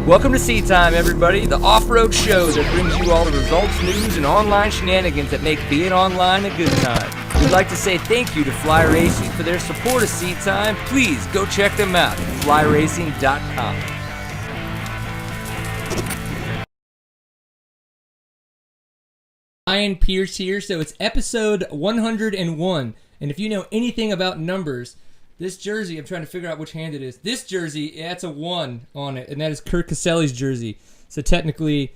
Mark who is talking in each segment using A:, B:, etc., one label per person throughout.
A: Welcome to Seat Time, everybody, the off-road show that brings you all the results, news, and online shenanigans that make being online a good time. We'd like to say thank you to Fly Racing for their support of Seat Time. Please go check them out at flyracing.com.
B: Ryan Pierce here, so it's episode 101, and if you know anything about numbers, this jersey, I'm trying to figure out which hand it is. This jersey, it's a 1 on it, and that is Kurt Caselli's jersey. So technically,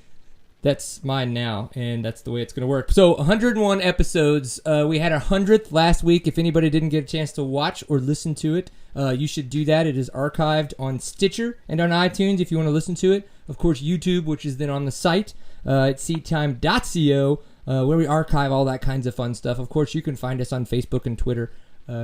B: that's mine now, and that's the way it's going to work. So 101 episodes. We had our 100th last week. If anybody didn't get a chance to watch or listen to it, you should do that. It is archived on Stitcher and on iTunes if you want to listen to it. Of course, YouTube, which is then on the site at seattime.co, where we archive all that kinds of fun stuff. Of course, you can find us on Facebook and Twitter.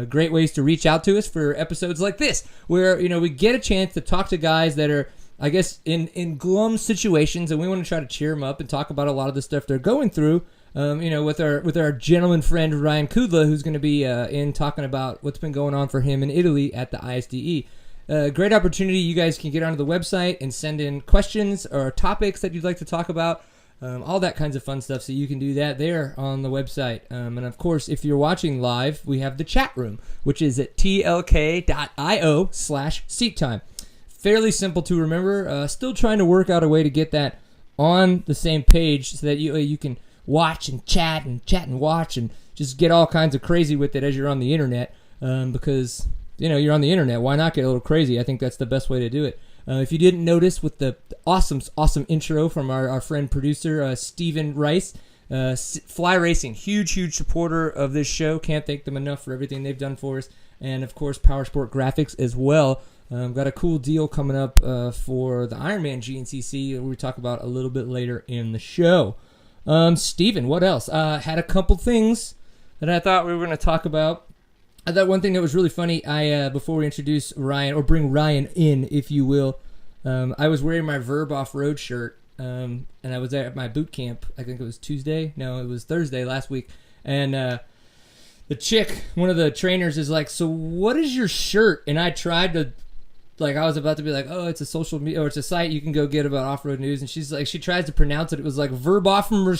B: Great ways to reach out to us for episodes like this, where we get a chance to talk to guys that are, I guess, in glum situations, and we want to try to cheer them up and talk about a lot of the stuff they're going through. With our gentleman friend Ryan Kudla, who's going to be in talking about what's been going on for him in Italy at the ISDE. Great opportunity. You guys can get onto the website and send in questions or topics that you'd like to talk about. All that kinds of fun stuff, so you can do that there on the website. And of course, if you're watching live, we have the chat room, which is at tlk.io/seattime. Fairly simple to remember. Still trying to work out a way to get that on the same page so that you can watch and chat and watch and just get all kinds of crazy with it as you're on the internet. Because you're on the internet, why not get a little crazy? I think that's the best way to do it. If you didn't notice with the awesome intro from our friend producer, Steven Rice, Fly Racing, huge supporter of this show. Can't thank them enough for everything they've done for us. And, of course, Powersport Graphics as well. Got a cool deal coming up for the Ironman GNCC that we'll talk about a little bit later in the show. Steven, what else? Had a couple things that I thought we were going to talk about. I thought one thing that was really funny, before we introduce Ryan, or bring Ryan in, if you will, I was wearing my Verb Off-Road shirt, and I was at my boot camp. I think it was Tuesday. No, it was Thursday last week. And the chick, one of the trainers, is like, "So what is your shirt?" And I tried to, I was about to be like, "Oh, it's a social media, or it's a site you can go get about off-road news." And she's like, she tries to pronounce it. It was like Verb Off-Road,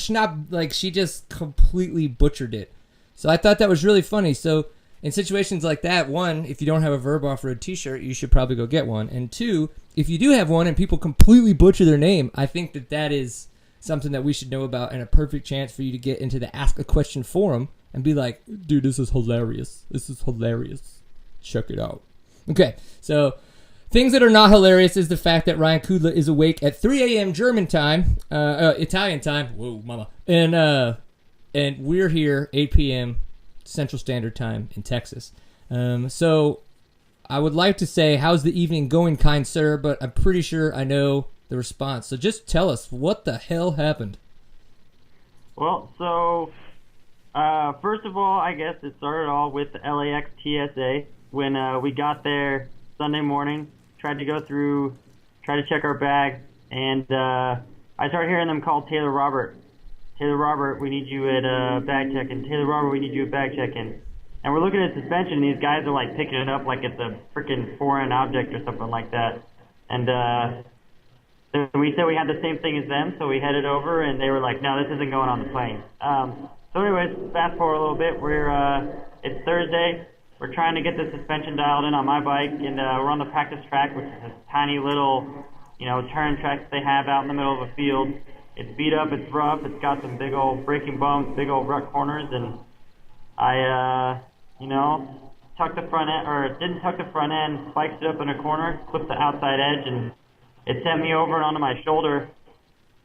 B: she just completely butchered it. So I thought that was really funny. So in situations like that, one, if you don't have a Verb Off-Road t-shirt, you should probably go get one. And two, if you do have one and people completely butcher their name, I think that is something that we should know about, and a perfect chance for you to get into the Ask a Question forum and be like, "Dude, this is hilarious. This is hilarious. Check it out." Okay, so things that are not hilarious is the fact that Ryan Kudla is awake at 3 a.m. German time, Italian time. Whoa, mama. And we're here 8 p.m. Central Standard Time in Texas. So I would like to say, how's the evening going, kind sir? But I'm pretty sure I know the response. So just tell us, what the hell happened?
C: Well, so first of all, I guess it started all with the LAX TSA. When we got there Sunday morning, tried to check our bags, and I started hearing them call Taylor Robert. "Taylor Robert, we need you at bag check-in. Taylor Robert, we need you at bag check-in." And we're looking at suspension, and these guys are picking it up like it's a freaking foreign object or something like that. And then we said we had the same thing as them, so we headed over, and they were like, "No, this isn't going on the plane." So anyways, fast forward a little bit. It's Thursday. We're trying to get the suspension dialed in on my bike, and we're on the practice track, which is this tiny little, turn track that they have out in the middle of a field. It's beat up, it's rough, it's got some big old braking bumps, big old rut corners, and I, tucked the front end, or didn't tuck the front end, spiked it up in a corner, clipped the outside edge, and it sent me over and onto my shoulder.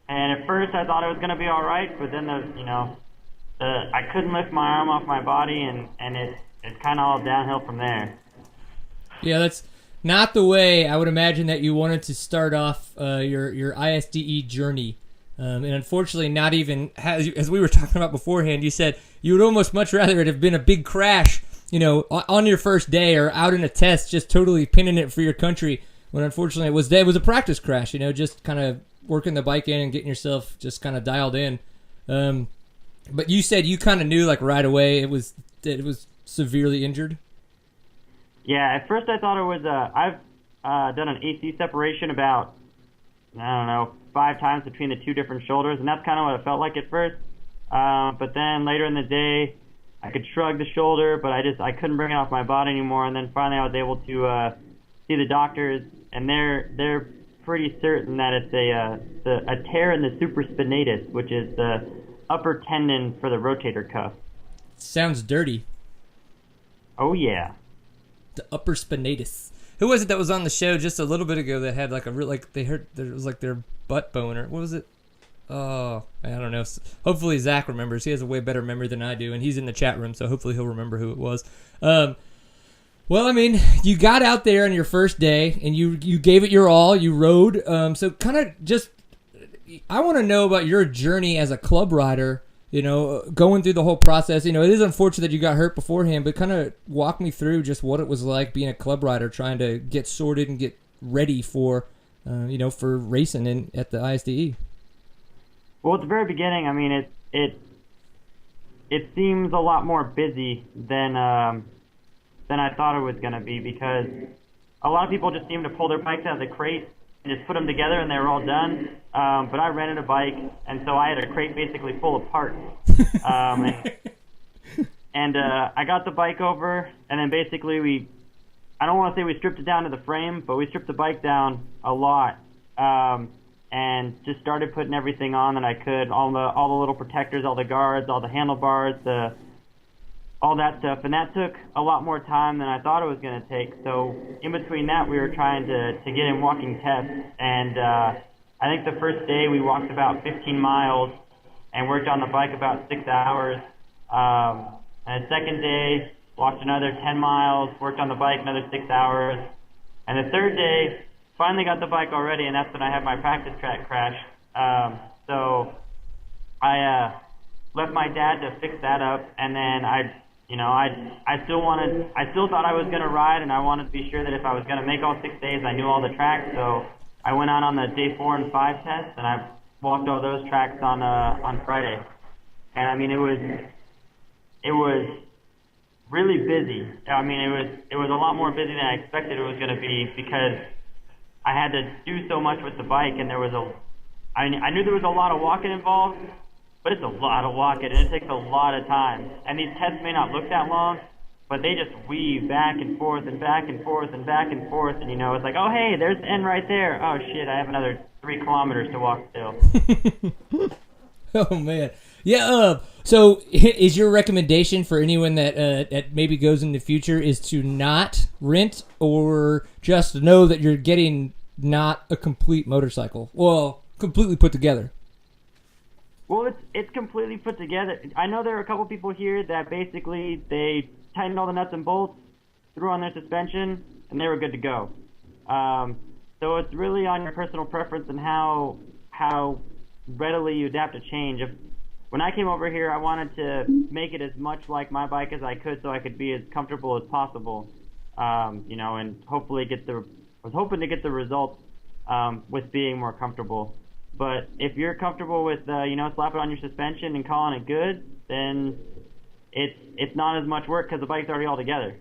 C: And at first I thought it was going to be all right, but then I couldn't lift my arm off my body, and it's kind of all downhill from there. Yeah,
B: that's not the way I would imagine that you wanted to start off your ISDE journey. And unfortunately, not even, as we were talking about beforehand, you said you would almost much rather it have been a big crash, on your first day or out in a test, just totally pinning it for your country, when unfortunately it was a practice crash, just kind of working the bike in and getting yourself just kind of dialed in. But you said you kind of knew right away it was severely injured.
C: Yeah, at first I thought it was, I've done an AC separation about I don't know, 5 times between the 2 different shoulders, and that's kind of what it felt like at first. But then later in the day, I could shrug the shoulder, but I couldn't bring it off my body anymore. And then finally, I was able to see the doctors, and they're pretty certain that it's a tear in the supraspinatus, which is the upper tendon for the rotator cuff.
B: Sounds dirty.
C: Oh yeah.
B: The upper spinatus.
A: Who was it that was on the show just a little bit ago that had like a real, like they heard there was like their butt bone, or what was it? Oh, I don't know. Hopefully Zach remembers. He has a way better memory than I do, and he's in the chat room, so hopefully he'll remember who it was. Well, I mean, you got out there on your first day, and you gave it your all. You rode. So kind of just, I want to know about your journey as a club rider, you know, going through the whole process. You know, it is unfortunate that you got hurt beforehand, but kind of walk me through just what it was like being a club rider, trying to get sorted and get ready for, you know, for racing at the ISDE.
C: Well, at the very beginning, I mean, it seems a lot more busy than I thought it was going to be, because a lot of people just seem to pull their bikes out of the crate and just put them together and they were all done. But I rented a bike, and so I had a crate basically full of parts. And I got the bike over, and then basically I don't want to say we stripped it down to the frame, but we stripped the bike down a lot. And just started putting everything on that I could, all the little protectors, all the guards, all the handlebars, all that stuff. And that took a lot more time than I thought it was going to take. So in between that, we were trying to get in walking tests. And I think the first day we walked about 15 miles and worked on the bike about 6 hours. And the second day, walked another 10 miles, worked on the bike another 6 hours. And the third day, finally got the bike already, and that's when I had my practice track crash. So I left my dad to fix that up, and then I still thought I was going to ride, and I wanted to be sure that if I was going to make all 6 days, I knew all the tracks. So I went out on the day 4 and 5 tests, and I walked all those tracks on Friday. And I mean, it was really busy. I mean, it was a lot more busy than I expected it was going to be, because I had to do so much with the bike, and I knew there was a lot of walking involved, but it's a lot of walking, and it takes a lot of time. And these tests may not look that long, but they just weave back and forth and back and forth and back and forth, and you know, it's like, oh hey, there's the end right there. Oh shit, I have another 3 kilometers to walk still.
B: Oh man, yeah. So is your recommendation for anyone that maybe goes in the future is to not rent, or just know that you're getting not a complete motorcycle? Well, completely put together.
C: Well, it's completely put together. I know there are a couple people here that basically they tightened all the nuts and bolts, threw on their suspension, and they were good to go. So it's really on your personal preference and how readily you adapt to change. When I came over here, I wanted to make it as much like my bike as I could, so I could be as comfortable as possible, you know, and hopefully was hoping to get the results with being more comfortable. But if you're comfortable with, you know, slapping on your suspension and calling it good, then it's not as much work because the bike's already all together.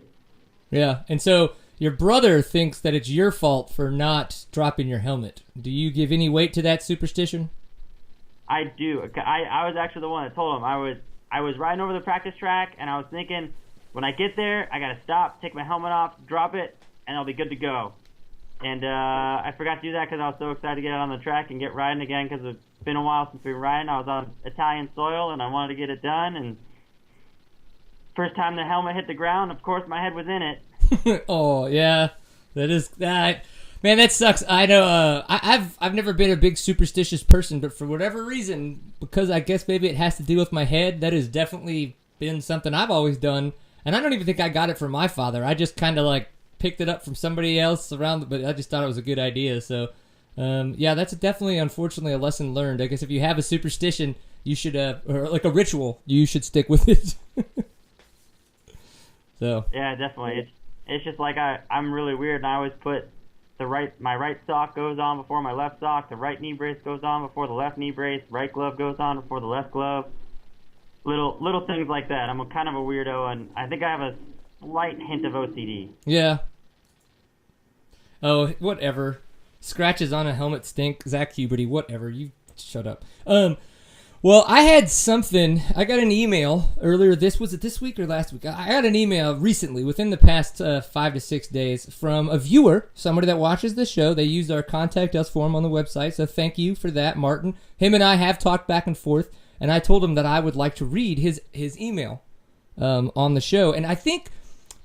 C: Yeah,
B: and so your brother thinks that it's your fault for not dropping your helmet. Do you give any weight to that superstition?
C: I do. I was actually the one that told him. I was riding over the practice track, and I was thinking, when I get there, I gotta stop, take my helmet off, drop it, and I'll be good to go. And I forgot to do that because I was so excited to get out on the track and get riding again, because it's been a while since we were riding. I was on Italian soil, and I wanted to get it done. And first time the helmet hit the ground, of course, my head was in it.
B: Oh yeah, that is that. Man, that sucks. I know. I've never been a big superstitious person, but for whatever reason, because I guess maybe it has to do with my head, that has definitely been something I've always done. And I don't even think I got it from my father. I just kind of like picked it up from somebody else around, but I just thought it was a good idea. So, yeah, that's definitely, unfortunately, a lesson learned. I guess if you have a superstition, you should, or like a ritual, you should stick with it. So.
C: Yeah, definitely. It's just like I'm really weird, and I always put my right sock goes on before my left sock, the right knee brace goes on before the left knee brace, right glove goes on before the left glove. Little things like that. I'm kind of a weirdo, and I think I have a slight hint of OCD.
B: Yeah. Oh, whatever. Scratches on a helmet stink. Zach Huberty, whatever. You shut up. Well, I had something. I got an email earlier. Was it this week or last week? I got an email recently, within the past 5 to 6 days, from a viewer, somebody that watches the show. They used our Contact Us form on the website, so thank you for that, Martin. Him and I have talked back and forth, and I told him that I would like to read his email on the show. And I think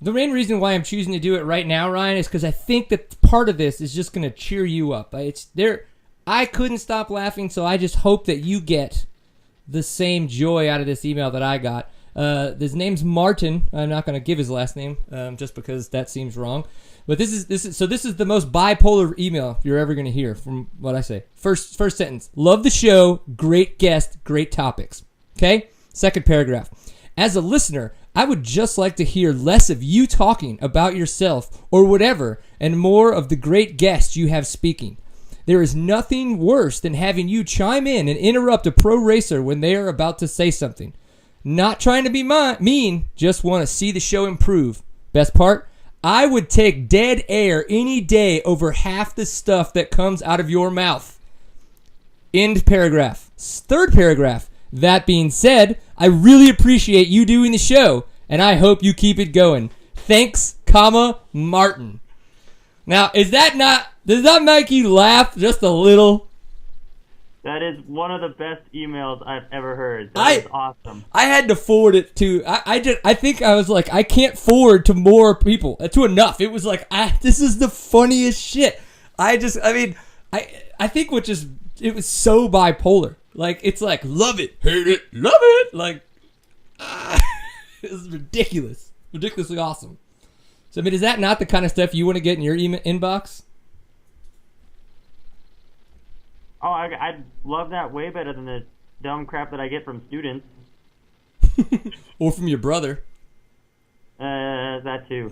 B: the main reason why I'm choosing to do it right now, Ryan, is because I think that part of this is just going to cheer you up. I couldn't stop laughing, so I just hope that you get the same joy out of this email that I got. His name's Martin. I'm not going to give his last name just because that seems wrong. But this is the most bipolar email you're ever going to hear from what I say. First sentence: love the show, great guest, great topics. Okay. Second paragraph: as a listener, I would just like to hear less of you talking about yourself or whatever, and more of the great guests you have speaking. There is nothing worse than having you chime in and interrupt a pro racer when they are about to say something. Not trying to be mean, just want to see the show improve. Best part? I would take dead air any day over half the stuff that comes out of your mouth. End paragraph. Third paragraph. That being said, I really appreciate you doing the show, and I hope you keep it going. Thanks, Martin. Now, does that make you laugh just a little?
C: That is one of the best emails I've ever heard. That is awesome.
B: I had to forward it to. I think I was like, I can't forward to more people, to enough. It was like, this is the funniest shit. I think it was so bipolar. Like, it's like, love it, hate it, love it. Like, it was ridiculous, ridiculously awesome. So, I mean, is that not the kind of stuff you want to get in your inbox?
C: Oh, I love that way better than the dumb crap that I get from students.
B: Or from your brother.
C: That too.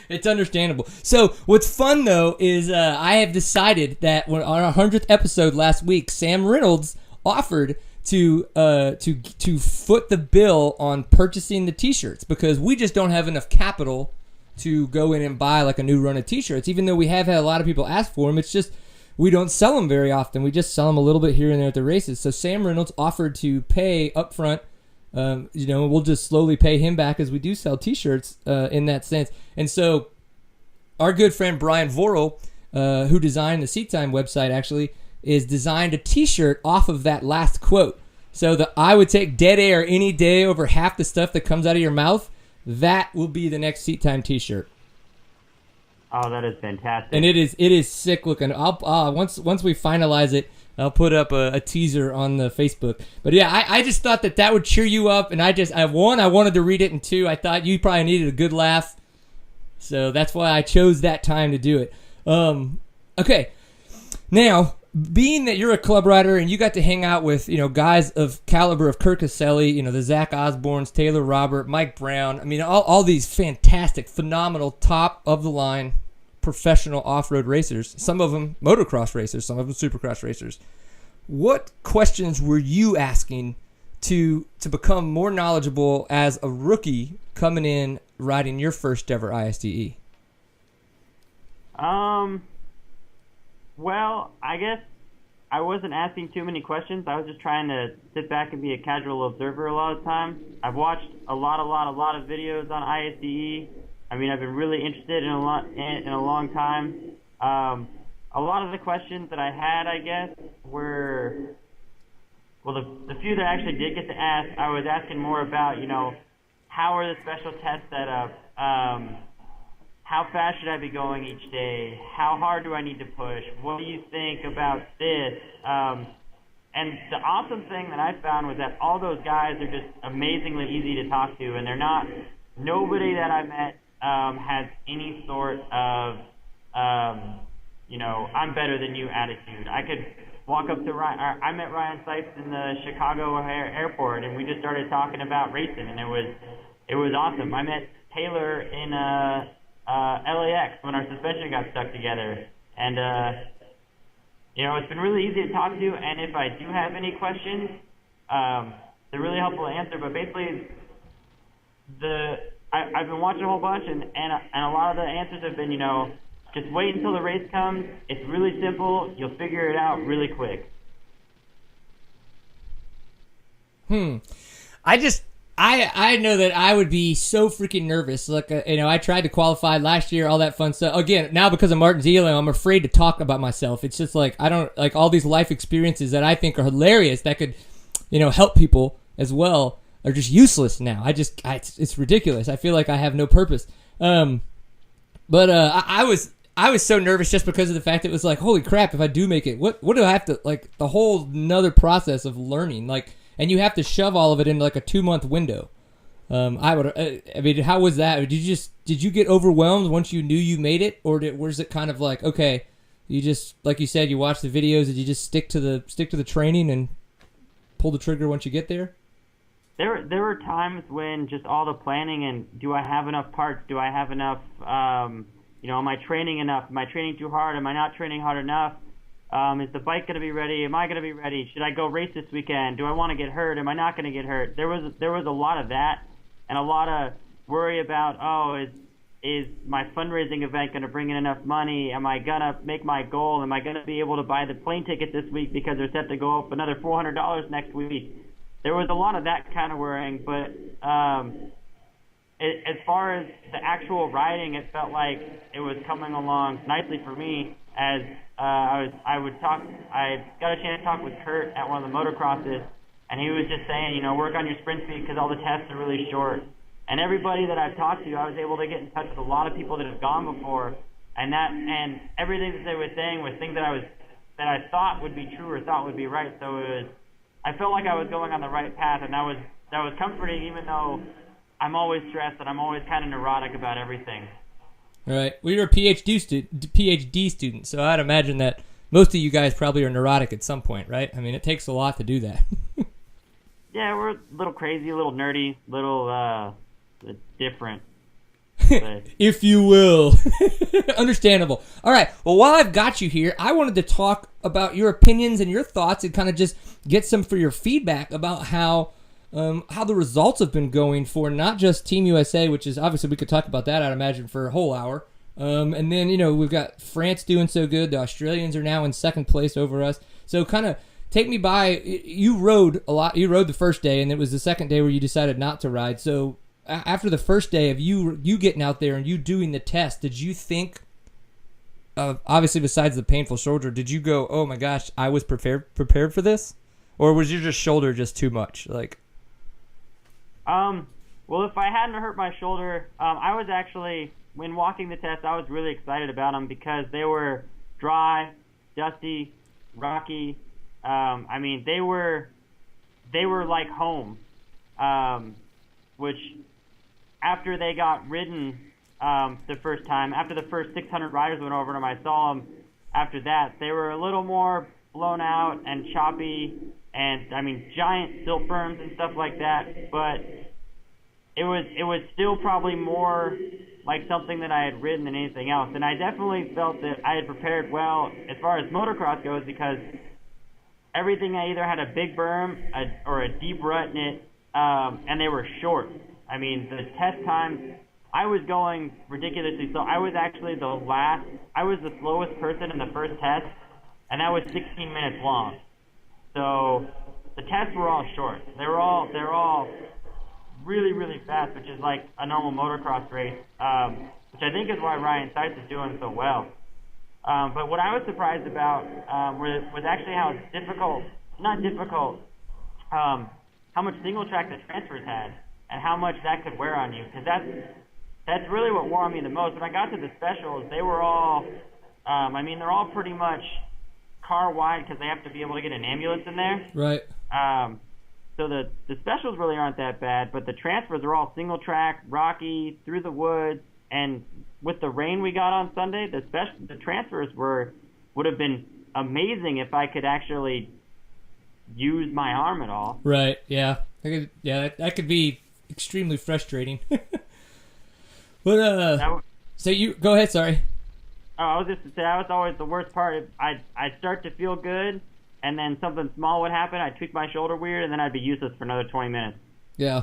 B: It's understandable. So, what's fun, though, is I have decided that on our 100th episode last week, Sam Reynolds offered to foot the bill on purchasing the T-shirts, because we just don't have enough capital to go in and buy like a new run of T-shirts. Even though we have had a lot of people ask for them, it's just we don't sell them very often. We just sell them a little bit here and there at the races. So Sam Reynolds offered to pay up front. We'll just slowly pay him back as we do sell T-shirts in that sense. And so our good friend Brian Vorel, who designed the Seat Time website, actually, is designed a T-shirt off of that last quote. So I would take dead air any day over half the stuff that comes out of your mouth. That will be the next Seat Time T-shirt.
C: Oh, that is fantastic.
B: And it is sick looking. Once we finalize it, I'll put up a teaser on the Facebook. But yeah, I just thought that would cheer you up, and I wanted to read it, and two, I thought you probably needed a good laugh. So that's why I chose that time to do it. Okay. Now, being that you're a club rider and you got to hang out with, guys of caliber of Kirk Caselli, the Zach Osbornes, Taylor Robert, Mike Brown, I mean, all these fantastic, phenomenal, top of the line professional off-road racers, some of them motocross racers, some of them supercross racers. What questions were you asking to become more knowledgeable as a rookie coming in riding your first ever ISDE?
C: Well, I guess I wasn't asking too many questions. I was just trying to sit back and be a casual observer a lot of the time. I've watched a lot of videos on ISDE. I mean, I've been really interested in a long time. A lot of the questions that I had, I guess, were, well, the few that I actually did get to ask, I was asking more about, how are the special tests set up? How fast should I be going each day? How hard do I need to push? What do you think about this? And the awesome thing that I found was that all those guys are just amazingly easy to talk to, and nobody that I met has any sort of, I'm better than you attitude. I could walk up to Ryan. I met Ryan Sipes in the Chicago airport, and we just started talking about racing, and it was awesome. I met Taylor in LAX when our suspension got stuck together, and it's been really easy to talk to. And if I do have any questions, they're really helpful to answer. But basically, I've been watching a whole bunch, and a lot of the answers have been, just wait until the race comes. It's really simple. You'll figure it out really quick.
B: I know that I would be so freaking nervous. Like, I tried to qualify last year, all that fun stuff. Again, now because of Martin's Elo, I'm afraid to talk about myself. It's just like, I don't, like all these life experiences that I think are hilarious that could, help people as well are just useless now. It's ridiculous. I feel like I have no purpose. But I was so nervous just because of the fact that it was like, holy crap, if I do make it, what do I have to, like, the whole another process of learning, like, and you have to shove all of it into like a 2-month window. How was that? Did you get overwhelmed once you knew you made it, or was it kind of like, okay, you just, like you said, you watch the videos, did you just stick to the training and pull the trigger once you get there?
C: There were times when just all the planning and do I have enough parts? Do I have enough? Am I training enough? Am I training too hard? Am I not training hard enough? Is the bike going to be ready? Am I going to be ready? Should I go race this weekend? Do I want to get hurt? Am I not going to get hurt? There was a lot of that, and a lot of worry about, is my fundraising event going to bring in enough money? Am I going to make my goal? Am I going to be able to buy the plane ticket this week because they're set to go up another $400 next week? There was a lot of that kind of worrying, but as far as the actual riding, it felt like it was coming along nicely for me. As I got a chance to talk with Kurt at one of the motocrosses, and he was just saying, work on your sprint speed because all the tests are really short. And everybody that I've talked to, I was able to get in touch with a lot of people that have gone before, and everything that they were saying was things that I thought would be true or thought would be right. So I felt like I was going on the right path, and that was comforting, even though I'm always stressed and I'm always kind of neurotic about everything.
B: Right. Well, you're a PhD student, so I'd imagine that most of you guys probably are neurotic at some point, right? I mean, it takes a lot to do that.
C: Yeah, we're a little crazy, a little nerdy, little different.
B: If you will. Understandable. All right. Well, while I've got you here, I wanted to talk about your opinions and your thoughts and kind of just get some for your feedback about how the results have been going for not just Team USA, which is obviously we could talk about that, I'd imagine, for a whole hour. And then, we've got France doing so good. The Australians are now in second place over us. So kind of take me by, you rode a lot. You rode the first day, and it was the second day where you decided not to ride. So after the first day of you getting out there and you doing the test, did you think, obviously besides the painful shoulder, did you go, oh my gosh, I was prepared for this? Or was your shoulder just too much?
C: Well, if I hadn't hurt my shoulder, I was actually, when walking the test, I was really excited about them because they were dry, dusty, rocky. They were like home, which after they got ridden the first time, after the first 600 riders went over them, I saw them after that. They were a little more blown out and choppy, and giant silt berms and stuff like that, but it was still probably more like something that I had ridden than anything else. And I definitely felt that I had prepared well as far as motocross goes because everything, I either had a big berm or a deep rut in it, and they were short. The test times, I was going ridiculously slow. I was actually the slowest person in the first test, and that was 16 minutes long. So the tests were all short. They're all really, really fast, which is like a normal motocross race, which I think is why Ryan Seitz is doing so well. But what I was surprised about was actually how how much single track the transfers had and how much that could wear on you. Because that's really what wore on me the most. When I got to the specials, they were all, they're all pretty much car wide because they have to be able to get an ambulance in there.
B: Right.
C: So the specials really aren't that bad, but the transfers are all single track, rocky, through the woods, and with the rain we got on Sunday, the transfers would have been amazing if I could actually use my arm at all.
B: Right. Yeah. That could be extremely frustrating. But so you go ahead. Sorry.
C: Oh, I was just to say that was always the worst part. I'd start to feel good, and then something small would happen. I'd tweak my shoulder weird, and then I'd be useless for another 20 minutes.
B: Yeah.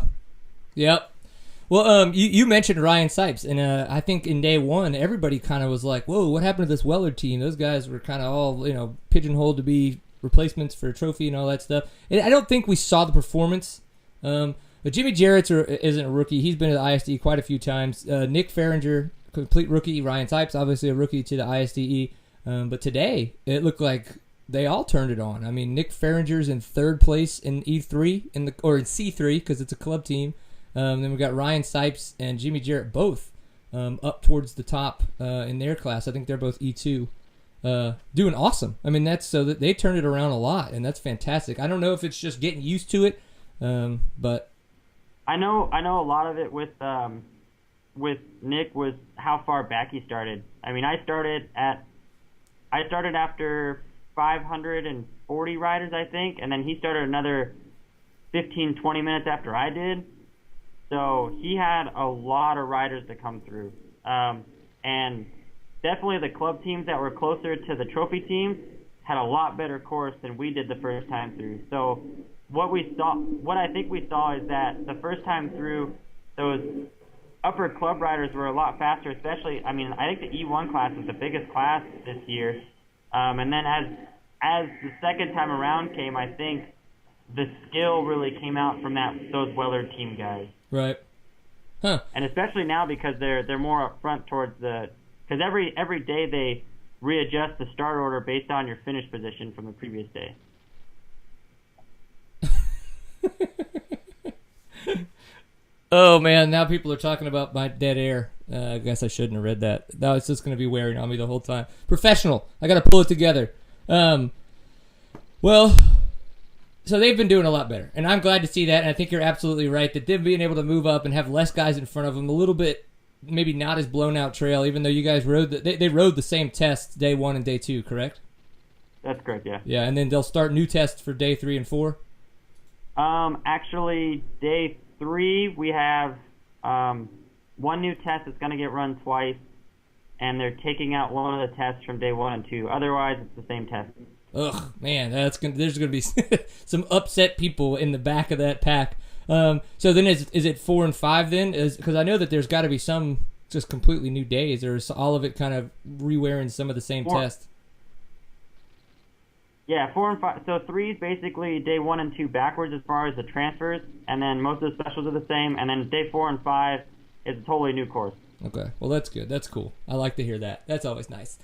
B: Yep. Well, you mentioned Ryan Sipes, and I think in day one, everybody kind of was like, whoa, what happened to this Weller team? Those guys were kind of all, pigeonholed to be replacements for a trophy and all that stuff. And I don't think we saw the performance. But Jimmy Jarrett isn't a rookie. He's been to the ISD quite a few times. Nick Farringer, complete rookie. Ryan Sipes, obviously a rookie to the ISDE. But today, it looked like they all turned it on. I mean, Nick Farringer's in third place in E3, or in C3, because it's a club team. Then we got Ryan Sipes and Jimmy Jarrett both up towards the top in their class. I think they're both E2. Doing awesome. I mean, that they turned it around a lot, and that's fantastic. I don't know if it's just getting used to it, but
C: I know a lot of it with Nick was how far back he started. I mean, I started after 540 riders, I think, and then he started another 15, 20 minutes after I did. So he had a lot of riders to come through. And definitely the club teams that were closer to the trophy teams had a lot better course than we did the first time through. So what I think we saw is that the first time through, those upper club riders were a lot faster, especially, I think the E1 class was the biggest class this year. And then as the second time around came, I think the skill really came out from those Weller team guys.
B: Right. Huh.
C: And especially now because they're more up front towards because every day they readjust the start order based on your finish position from the previous day.
B: Oh man, now people are talking about my dead air. I guess I shouldn't have read that. Now it's just going to be wearing on me the whole time. Professional. I got to pull it together. Well, so they've been doing a lot better, and I'm glad to see that. And I think you're absolutely right that them being able to move up and have less guys in front of them, a little bit, maybe not as blown out trail. Even though you guys they rode the same tests day 1 and day 2, correct?
C: That's correct. Yeah.
B: Yeah, and then they'll start new tests for day 3 and 4.
C: Actually, day 3 we have one new test that's going to get run twice, and they're taking out one of the tests from day 1 and 2. Otherwise, it's the same test.
B: Ugh, man, there's gonna be some upset people in the back of that pack. So then is it 4 and 5 then? Because I know that there's got to be some just completely new days, or is all of it kind of re-wearing some of the same tests?
C: Yeah, 4 and 5. So 3 is basically day 1 and 2 backwards as far as the transfers, and then most of the specials are the same. And then day 4 and 5 is a totally new course. Okay,
B: well that's good. That's cool. I like to hear that. That's always nice.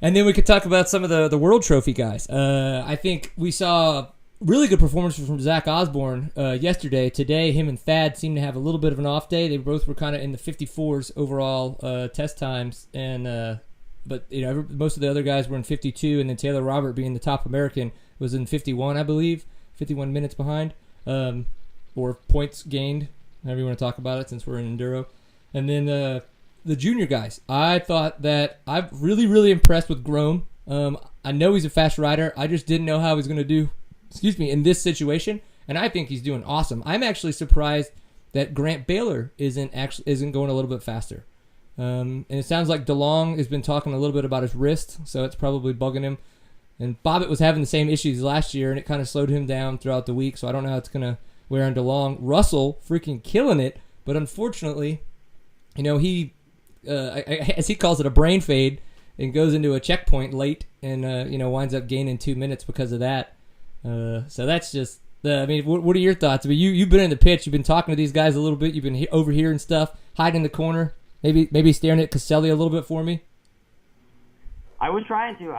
B: And then we could talk about some of the World Trophy guys. I think we saw really good performances from Zach Osborne yesterday. Today, him and Thad seemed to have a little bit of an off day. They both were kind of in the 54s overall test times, and but most of the other guys were in 52, and then Taylor Robert, being the top American, was in 51, I believe, 51 minutes behind, or points gained, however you want to talk about it, since we're in enduro. And then the junior guys, I thought that I'm really, really impressed with Grome. I know he's a fast rider. I just didn't know how he was going to do, in this situation, and I think he's doing awesome. I'm actually surprised that Grant Baylor isn't going a little bit faster. And it sounds like DeLong has been talking a little bit about his wrist, so it's probably bugging him. And Bobbitt was having the same issues last year, and it kind of slowed him down throughout the week, so I don't know how it's going to wear on DeLong. Russell freaking killing it, but unfortunately, he, as he calls it, a brain fade, and goes into a checkpoint late, and winds up gaining 2 minutes because of that. So that's just, what are your thoughts? You've been in the pits, you've been talking to these guys a little bit, you've been overhearing stuff, hiding in the corner, maybe staring at Caselli a little bit for me.
C: I was trying to.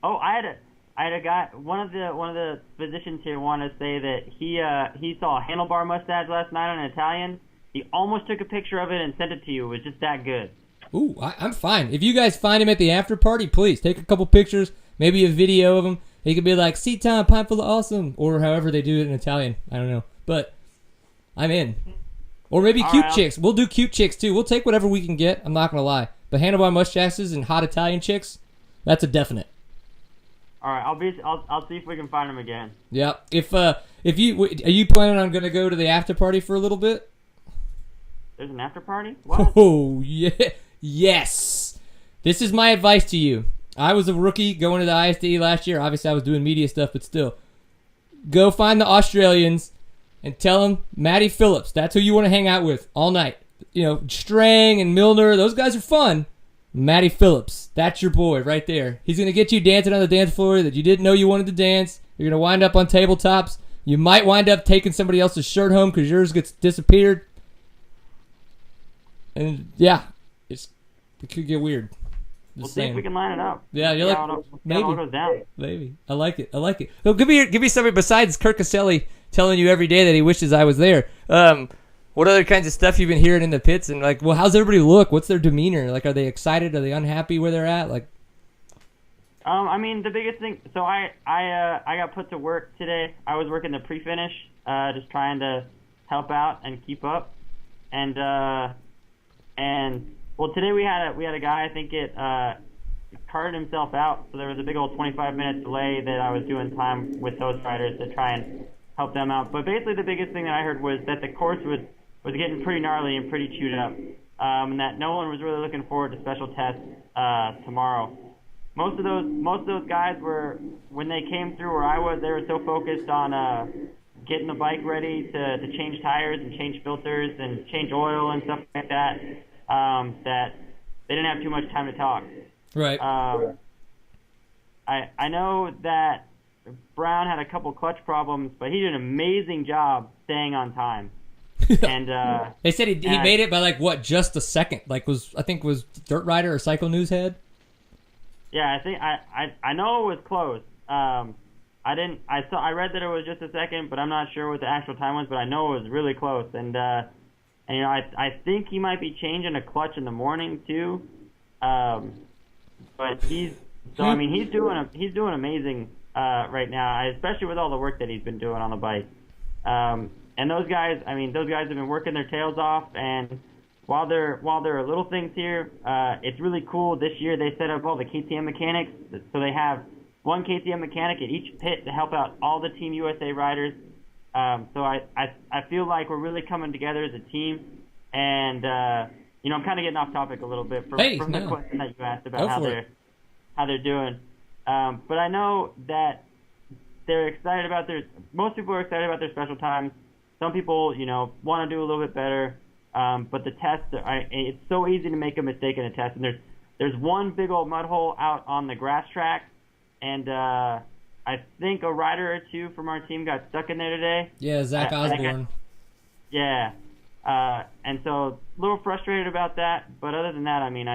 C: Oh, I had a guy. One of the physicians here wanted to say that he saw a handlebar mustache last night on an Italian. He almost took a picture of it and sent it to you. It was just that good.
B: Ooh, I'm fine. If you guys find him at the after party, please take a couple pictures, maybe a video of him. He could be like, "Seat time, pint full of awesome," or however they do it in Italian. I don't know, but I'm in. Or maybe cute chicks. We'll do cute chicks too. We'll take whatever we can get. I'm not gonna lie. But handlebar mustaches and hot Italian chicks, that's a definite.
C: All right, I'll see if we can find him again.
B: Yeah. If you are you planning on gonna go to the after party for a little bit?
C: There's an after party? What?
B: Oh yeah, yes. This is my advice to you. I was a rookie going to the ISDE last year. Obviously, I was doing media stuff, but still, go find the Australians. and tell him Matty Phillips. That's who you want to hang out with all night. You know, Strang and Milner, those guys are fun. Matty Phillips, that's your boy right there. He's going to get you dancing on the dance floor that you didn't know you wanted to dance. You're going to wind up on tabletops. You might wind up taking somebody else's shirt home because yours gets disappeared. And yeah, it could get weird.
C: We'll see if we can line it up.
B: Yeah, you're like
C: maybe. All goes down.
B: Maybe. I like it. So give me somebody besides Kirk Caselli telling you every day that he wishes I was there. What other kinds of stuff you've been hearing in the pits, and like, well, how's everybody look? What's their demeanor? Like, are they excited? Are they unhappy where they're at? Like,
C: I mean, the biggest thing. So I got put to work today. I was working the pre-finish, just trying to help out and keep up, and well, today we had a guy. I think it carted himself out, so there was a big old 25-minute delay that I was doing time with those riders to try and help them out. But basically, the biggest thing that I heard was that the course was getting pretty gnarly and pretty chewed up, and that no one was really looking forward to special tests tomorrow. Most of those guys were, when they came through where I was, they were so focused on getting the bike ready to change tires and change filters and change oil and stuff like that, that they didn't have too much time to talk.
B: Right.
C: I know that Brown had a couple clutch problems, but he did an amazing job staying on time. And
B: they said he made it by like what, just a second? Like was Dirt Rider or Cycle News head?
C: Yeah, I think I know it was close. I read that it was just a second, but I'm not sure what the actual time was. But I know it was really close. And you know, I think he might be changing a clutch in the morning too. But he's doing amazing right now, especially with all the work that he's been doing on the bike. And those guys have been working their tails off, and while there are little things here, it's really cool. This year they set up all the KTM mechanics, so they have one KTM mechanic at each pit to help out all the Team USA riders. So I feel like we're really coming together as a team, and you know, I'm kind of getting off topic a little bit from the question that you asked about how they're doing. But I know that they're excited about most people are excited about their special times. Some people, you know, want to do a little bit better. But the tests, it's so easy to make a mistake in a test. And there's one big old mud hole out on the grass track. And I think a rider or two from our team got stuck in there today.
B: Yeah, Zach Osborne.
C: Yeah. And so a little frustrated about that. But other than that, I mean,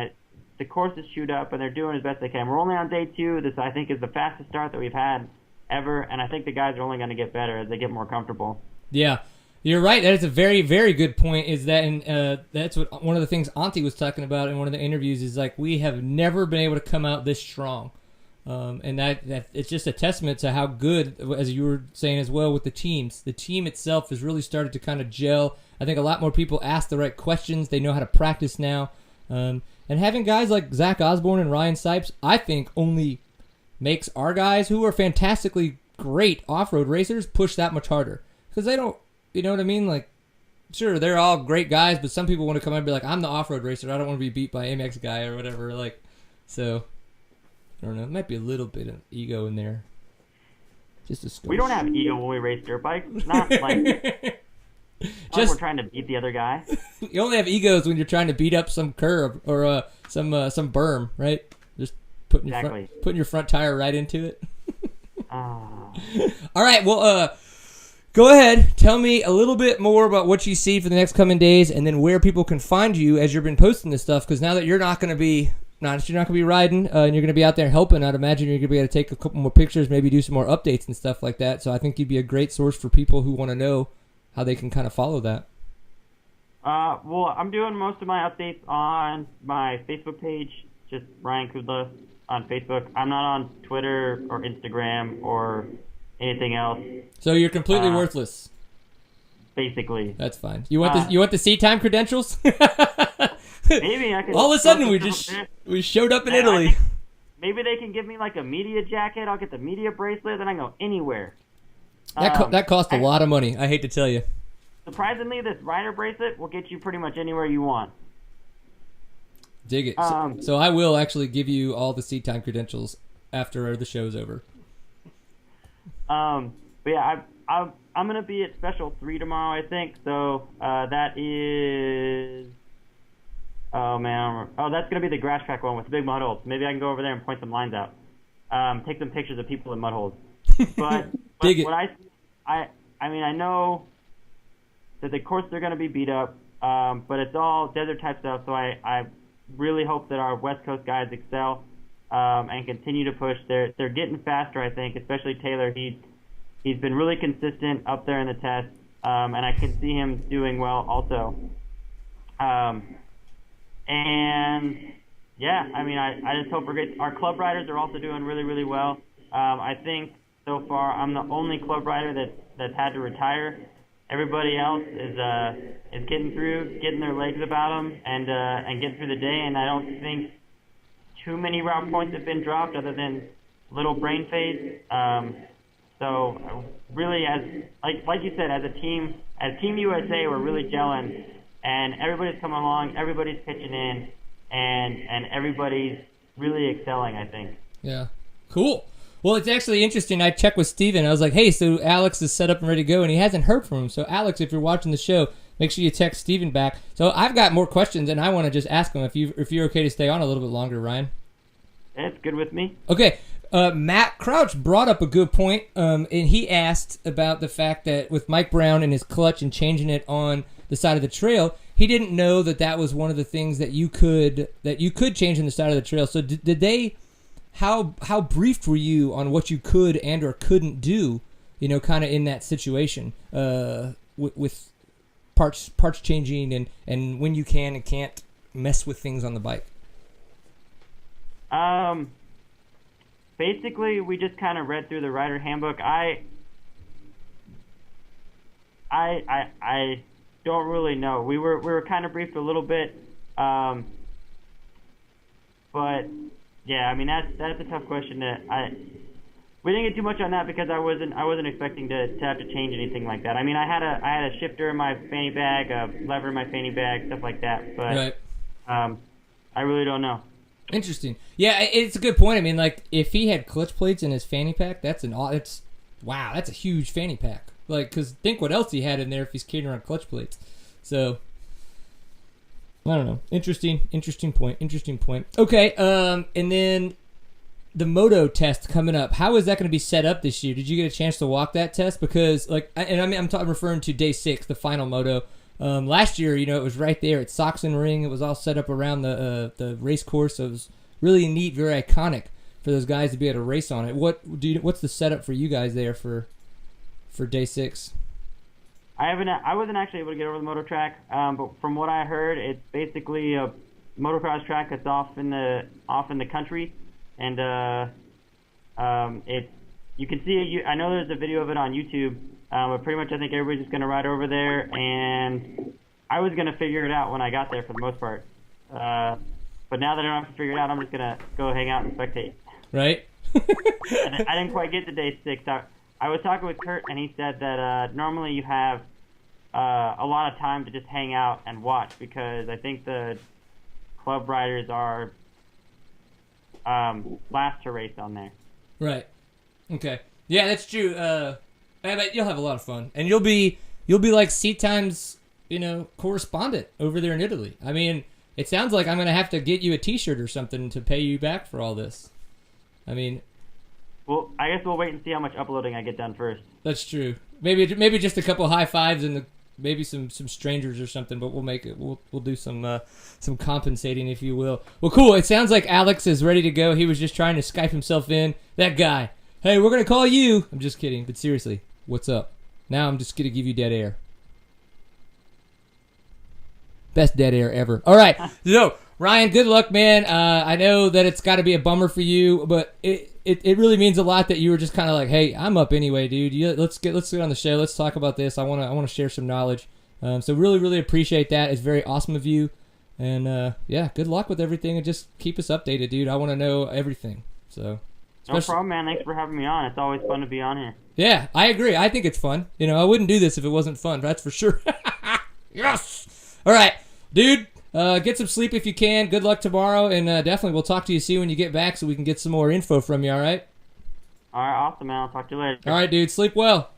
C: the course is chewed up, and they're doing as best they can. We're only on day 2. This, I think, is the fastest start that we've had ever. And I think the guys are only going to get better as they get more comfortable.
B: Yeah. You're right. That is a very, very good point. Is that, and that's what one of the things Auntie was talking about in one of the interviews. Is like, we have never been able to come out this strong, and that it's just a testament to how good, as you were saying as well, with the teams. The team itself has really started to kind of gel. I think a lot more people ask the right questions. They know how to practice now, and having guys like Zach Osborne and Ryan Sipes, I think, only makes our guys, who are fantastically great off-road racers, push that much harder, because they don't. You know what I mean? Like, sure, they're all great guys, but some people want to come out and be like, I'm the off-road racer. I don't want to be beat by Amex guy or whatever. Like, so, I don't know. It might be a little bit of ego in there. Just a skosh.
C: We don't have ego when we race dirt bikes. It's not like we're trying to beat the other guy.
B: You only have egos when you're trying to beat up some curb or some berm, right? Just putting your front tire right into it. All right, well, go ahead, tell me a little bit more about what you see for the next coming days, and then where people can find you as you've been posting this stuff. Because now that you're not going to be riding, and you're going to be out there helping, I'd imagine you're going to be able to take a couple more pictures, maybe do some more updates and stuff like that. So I think you'd be a great source for people who want to know how they can kind of follow that.
C: Well, I'm doing most of my updates on my Facebook page, just Ryan Kudla on Facebook. I'm not on Twitter or Instagram or anything else.
B: So you're completely worthless.
C: Basically.
B: That's fine. You want the seat time credentials?
C: Maybe I can.
B: All of a sudden we showed up in Italy.
C: Maybe they can give me like a media jacket. I'll get the media bracelet, then I can go anywhere.
B: That costs a lot of money. I hate to tell you.
C: Surprisingly, this rider bracelet will get you pretty much anywhere you want.
B: Dig it. So I will actually give you all the seat time credentials after the show's over.
C: but yeah, I'm gonna be at Special 3 tomorrow, I think. So that is. Oh man, that's gonna be the grass track one with the big mud holes. Maybe I can go over there and point some lines out. Take some pictures of people in mud holes. But what I mean, I know that the courses are gonna be beat up, but it's all desert type stuff. So I really hope that our West Coast guys excel and continue to push. They're getting faster, I think, especially Taylor. He's been really consistent up there in the test, and I can see him doing well also. And yeah, I mean, I just hope we're great. Our club riders are also doing really, really well. I think so far I'm the only club rider that's had to retire. Everybody else is getting through, getting their legs about them, and getting through the day. And I don't think too many route points have been dropped, other than little brain phase. So really, as like you said, as Team USA, we're really gelling. And everybody's coming along, everybody's pitching in, and everybody's really excelling, I think.
B: Yeah. Cool. Well, it's actually interesting. I checked with Steven. I was like, hey, so Alex is set up and ready to go, and he hasn't heard from him. So, Alex, if you're watching the show, make sure you text Steven back. So, I've got more questions, and I want to just ask him if you're okay to stay on a little bit longer, Ryan.
C: It's good with me.
B: Okay. Matt Crouch brought up a good point, and he asked about the fact that with Mike Brown and his clutch and changing it on the side of the trail, he didn't know that was one of the things that you could change on the side of the trail. So did they? How briefed were you on what you could and or couldn't do? You know, kind of in that situation with parts changing and when you can and can't mess with things on the bike.
C: Basically, we just kind of read through the rider handbook. I don't really know. We were kind of briefed a little bit, but yeah, I mean that's a tough question. We didn't get too much on that because I wasn't expecting to have to change anything like that. I mean, I had a shifter in my fanny bag, a lever in my fanny bag, stuff like that. But right. I really don't know.
B: Interesting. Yeah, it's a good point. I mean, like if he had clutch plates in his fanny pack, that's a huge fanny pack. Like, because think what else he had in there if he's carrying around clutch plates. So, I don't know. Interesting point. Okay, and then the moto test coming up. How is that going to be set up this year? Did you get a chance to walk that test? Because, I'm referring to day 6, the final moto. Last year, it was right there at Soxen Ring. It was all set up around the race course. So it was really neat, very iconic for those guys to be able to race on it. What's the setup for you guys there for day 6?
C: I wasn't actually able to get over the moto track, but from what I heard, it's basically a motocross track that's off in the country, and you can see it. I know there's a video of it on YouTube, but pretty much I think everybody's just gonna ride over there, and I was gonna figure it out when I got there for the most part, but now that I don't have to figure it out, I'm just gonna go hang out and spectate.
B: Right.
C: I didn't quite get to day 6. I was talking with Kurt, and he said that normally you have a lot of time to just hang out and watch, because I think the club riders are last to race on there. Right.
B: Okay. Yeah, that's true. But you'll have a lot of fun, and you'll be like Seat Time's correspondent over there in Italy. I mean, it sounds like I'm gonna have to get you a T-shirt or something to pay you back for all this. I mean.
C: Well, I guess we'll wait and see how much uploading I get done first.
B: That's true. Maybe just a couple high fives and maybe some strangers or something. But we'll make it. We'll do some compensating, if you will. Well, cool. It sounds like Alex is ready to go. He was just trying to Skype himself in. That guy. Hey, we're gonna call you. I'm just kidding. But seriously, what's up? Now I'm just gonna give you dead air. Best dead air ever. All right. So Ryan, good luck, man. I know that it's got to be a bummer for you, but it really means a lot that you were just kind of like, hey, I'm up anyway, dude. Let's get on the show. Let's talk about this. I want to share some knowledge. So really, really appreciate that. It's very awesome of you. And yeah, good luck with everything, and just keep us updated, dude. I want to know everything. So
C: no problem, man. Thanks for having me on. It's always fun to be on here.
B: Yeah, I agree. I think it's fun. I wouldn't do this if it wasn't fun. That's for sure. Yes. All right, dude. Get some sleep if you can. Good luck tomorrow, and definitely we'll talk to you soon when you get back so we can get some more info from you, all right?
C: All right, awesome, man. I'll talk to you later.
B: All right, dude. Sleep well.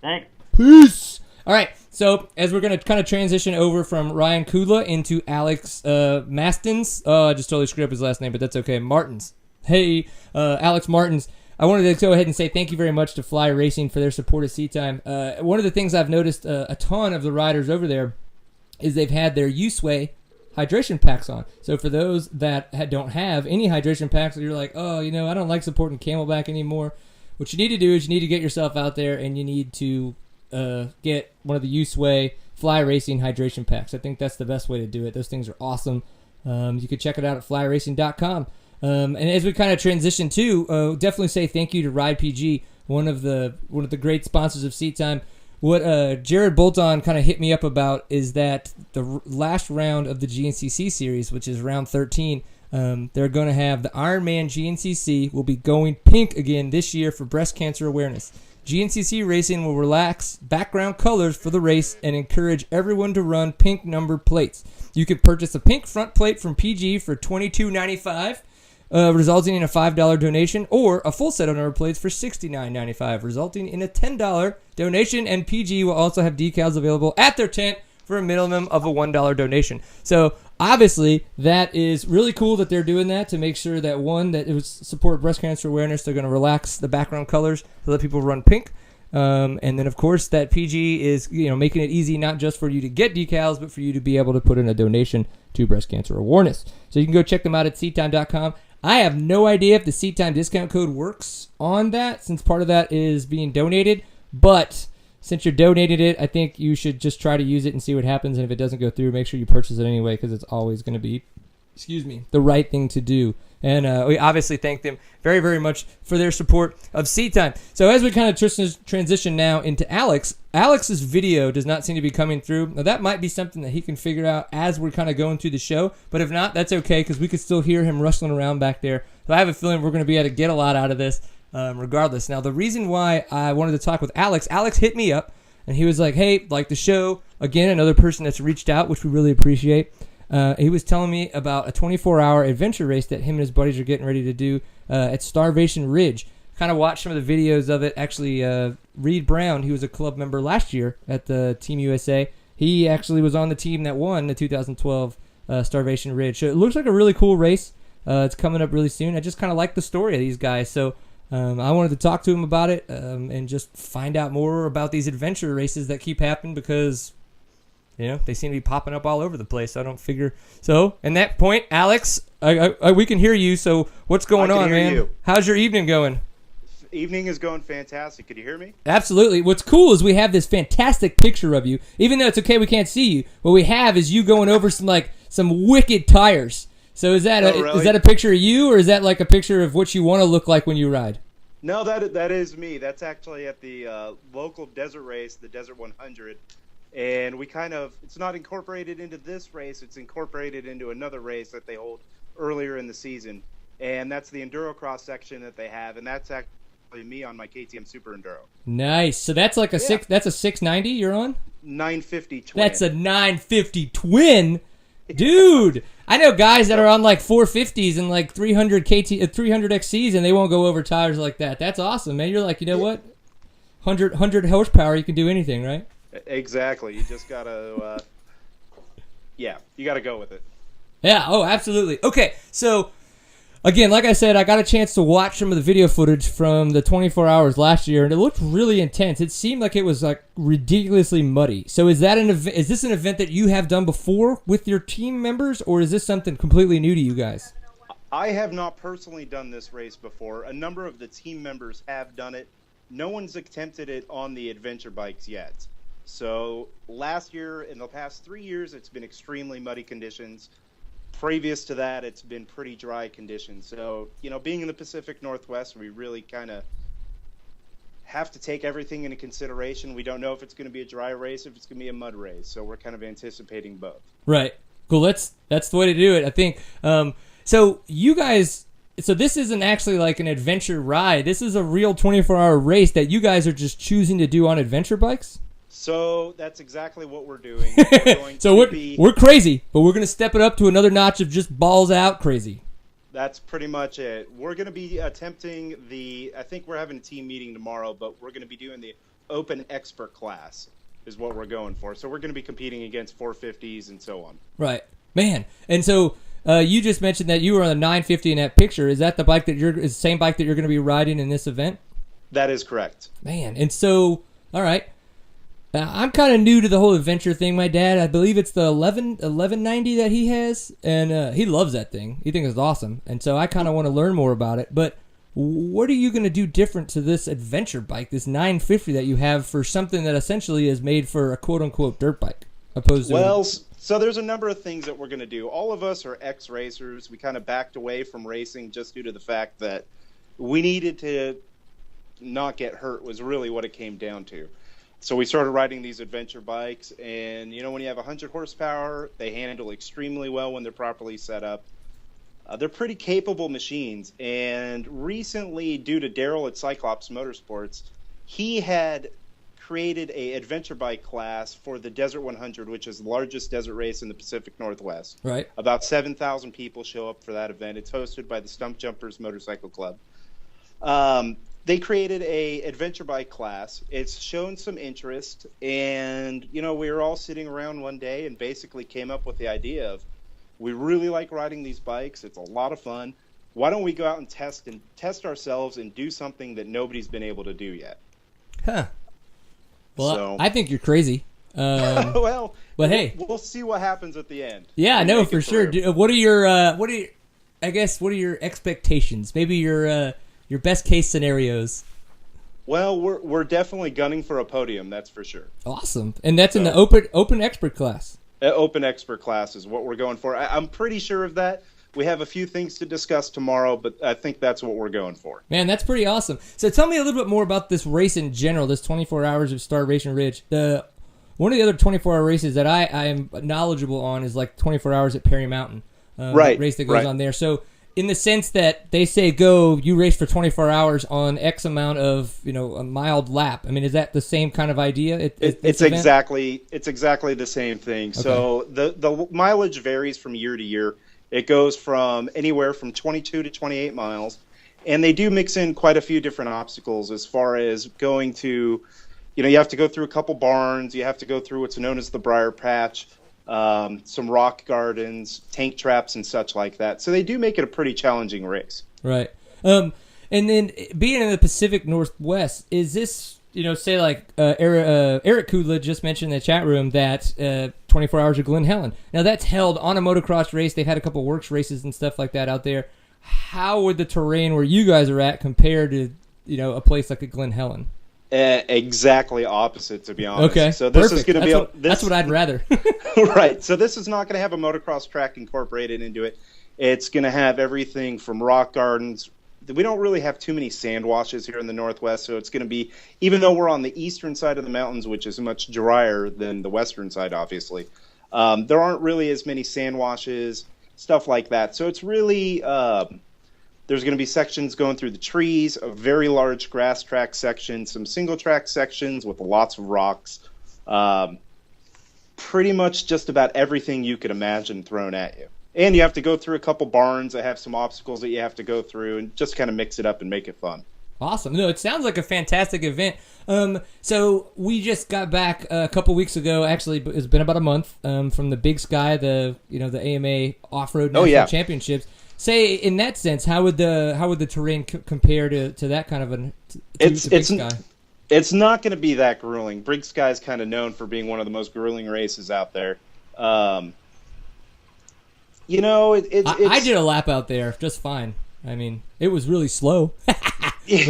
C: Thanks.
B: Peace. All right, so as we're going to kind of transition over from Ryan Kudla into Alex Martens. Oh, I just totally screwed up his last name, but that's okay. Martens. Hey, Alex Martens. I wanted to go ahead and say thank you very much to Fly Racing for their support of Seat Time. One of the things I've noticed a ton of the riders over there is they've had their U-Sway hydration packs on. So for those that don't have any hydration packs, you're like, oh, I don't like supporting Camelback anymore. What you need to do is you need to get yourself out there and you need to get one of the U-Sway Fly Racing hydration packs. I think that's the best way to do it. Those things are awesome. You can check it out at flyracing.com. And as we kind of transition to, definitely say thank you to Ride PG, one of the great sponsors of Seat Time. What Jared Bolton kind of hit me up about is that the last round of the GNCC series, which is round 13, they're going to have the Ironman GNCC will be going pink again this year for breast cancer awareness. GNCC Racing will relax background colors for the race and encourage everyone to run pink number plates. You can purchase a pink front plate from PG for $22.95, resulting in a $5 donation, or a full set of number plates for $69.95, resulting in a $10 donation, and PG will also have decals available at their tent for a minimum of a $1 donation. So obviously that is really cool that they're doing that to make sure that, one, that it was support breast cancer awareness. They're going to relax the background colors to let people run pink. And then, of course, that PG is making it easy not just for you to get decals, but for you to be able to put in a donation to breast cancer awareness. So you can go check them out at seattime.com. I have no idea if the Seat Time discount code works on that, since part of that is being donated. But since you're donating it, I think you should just try to use it and see what happens. And if it doesn't go through, make sure you purchase it anyway, because it's always going to be, the right thing to do. And we obviously thank them very, very much for their support of Seat Time. So as we kind of transition now into Alex's video does not seem to be coming through. Now that might be something that he can figure out as we're kind of going through the show. But if not, that's okay, because we could still hear him rustling around back there. So I have a feeling we're going to be able to get a lot out of this regardless. Now the reason why I wanted to talk with Alex hit me up and he was like, hey, like the show. Again, another person that's reached out, which we really appreciate. He was telling me about a 24-hour adventure race that him and his buddies are getting ready to do at Starvation Ridge. Kind of watched some of the videos of it. Actually, Reed Brown, he was a club member last year at the Team USA. He actually was on the team that won the 2012 Starvation Ridge. So it looks like a really cool race. It's coming up really soon. I just kind of like the story of these guys. So I wanted to talk to him about it and just find out more about these adventure races that keep happening, because they seem to be popping up all over the place. So I don't figure. So, in that point, Alex, we can hear you. So, what's going on, man? How's your evening going?
D: Evening is going fantastic. Could you hear me?
B: Absolutely. What's cool is we have this fantastic picture of you. Even though it's okay we can't see you, what we have is you going over some wicked tires. So is that
D: really?
B: Is that a picture of you, or is that like a picture of what you want to look like when you ride?
D: No, that is me. That's actually at the local desert race, the Desert 100. And it's not incorporated into this race. It's incorporated into another race that they hold earlier in the season. And that's the Endurocross section that they have. And that's actually me on my KTM Super Enduro.
B: Nice. So that's like that's a 690 you're on?
D: 950 twin.
B: That's a 950 twin? Dude, I know guys that are on like 450s and like 300 XCs and they won't go over tires like that. That's awesome, man. You're like, what? 100 horsepower, you can do anything, right?
D: Exactly. You just gotta, you gotta go with it.
B: Yeah. Oh, absolutely. Okay. So, again, like I said, I got a chance to watch some of the video footage from the 24 hours last year, and it looked really intense. It seemed like it was like ridiculously muddy. So, is this an event that you have done before with your team members, or is this something completely new to you guys?
D: I have not personally done this race before. A number of the team members have done it. No one's attempted it on the adventure bikes yet. So last year, in the past 3 years, it's been extremely muddy conditions. Previous to that, it's been pretty dry conditions. So, being in the Pacific Northwest, we really kind of have to take everything into consideration. We don't know if it's going to be a dry race, if it's going to be a mud race. So we're kind of anticipating both.
B: Right. Cool. That's the way to do it, I think. So you guys... So this isn't actually like an adventure ride. This is a real 24-hour race that you guys are just choosing to do on adventure bikes?
D: So that's exactly what we're doing.
B: We're crazy, but we're going to step it up to another notch of just balls out crazy.
D: That's pretty much it. We're going to be attempting I think we're having a team meeting tomorrow, but we're going to be doing the open expert class is what we're going for. So we're going to be competing against 450s and so on.
B: Right, man. And so you just mentioned that you were on the 950 in that picture. Is that the bike that is the same bike that you're going to be riding in this event?
D: That is correct.
B: Man, and so, all right. I'm kind of new to the whole adventure thing. My dad, I believe it's the 1190 that he has, and he loves that thing. He thinks it's awesome, and so I kind of want to learn more about it. But what are you going to do different to this adventure bike, this 950 that you have, for something that essentially is made for a quote-unquote dirt bike, opposed to...
D: Well, so there's a number of things that we're going to do. All of us are ex-racers. We kind of backed away from racing just due to the fact that we needed to not get hurt was really what it came down to. So we started riding these adventure bikes, and when you have 100 horsepower, they handle extremely well when they're properly set up. They're pretty capable machines, and recently, due to Daryl at Cyclops Motorsports, he had created a adventure bike class for the Desert 100, which is the largest desert race in the Pacific Northwest.
B: Right.
D: About 7,000 people show up for that event. It's hosted by the Stump Jumpers Motorcycle Club. They created a adventure bike class. It's shown some interest, and we were all sitting around one day and basically came up with the idea of, we really like riding these bikes. It's a lot of fun. Why don't we go out and test ourselves and do something that nobody's been able to do yet?
B: Huh. Well,
D: So-
B: I think you're crazy.
D: Well,
B: but hey,
D: we'll see what happens at the end.
B: yeah,
D: We'll
B: no,
D: make
B: for
D: it
B: sure.
D: through.
B: What are your expectations? Maybe your best case scenarios.
D: Well, we're definitely gunning for a podium, that's for sure.
B: Awesome, and that's in the
D: So-
B: open expert class.
D: Open expert class is what we're going for. I'm pretty sure of that. We have a few things to discuss tomorrow, but I think that's what we're going for.
B: Man, that's pretty awesome. So tell me a little bit more about this race in general, this 24 hours of Starvation Ridge. One of the other 24-hour races that I am knowledgeable on is like 24 hours at Perry Mountain.
D: Right,
B: Race that goes
D: right.
B: on there. So in the sense that they say you race for 24 hours on X amount of, a mild lap. I mean, is that the same kind of idea?
D: It's exactly the same thing. Okay. So the mileage varies from year to year. It goes from anywhere from 22 to 28 miles, and they do mix in quite a few different obstacles as far as going to, you have to go through a couple barns, you have to go through what's known as the Briar Patch, some rock gardens, tank traps, and such like that. So they do make it a pretty challenging race.
B: Right. And then being in the Pacific Northwest, is this, say like Eric Kudla just mentioned in the chat room that 24 Hours of Glen Helen. Now that's held on a motocross race. They've had a couple works races and stuff like that out there. How would the terrain where you guys are at compare to, a place like a Glen Helen?
D: Exactly opposite, to be honest.
B: Okay,
D: so this
B: perfect.
D: is going to be
B: that's what I'd rather.
D: Right. So this is not going to have a motocross track incorporated into it. It's going to have everything from rock gardens. We don't really have too many sand washes here in the Northwest, so it's going to be, even though we're on the eastern side of the mountains, which is much drier than the western side, obviously, there aren't really as many sand washes, stuff like that. So it's really, there's going to be sections going through the trees, a very large grass track section, some single track sections with lots of rocks, pretty much just about everything you could imagine thrown at you. And you have to go through a couple barns that have some obstacles that you have to go through and just kind of mix it up and make it fun.
B: Awesome. No, it sounds like a fantastic event. So we just got back a couple weeks ago. Actually, it's been about a month from the Big Sky, the AMA Off-Road National Championships. Say, in that sense, how would the terrain compare to that kind of Big Sky?
D: It's not going to be that grueling. Big Sky is kind of known for being one of the most grueling races out there. I
B: did a lap out there just fine. I mean, it was really slow, but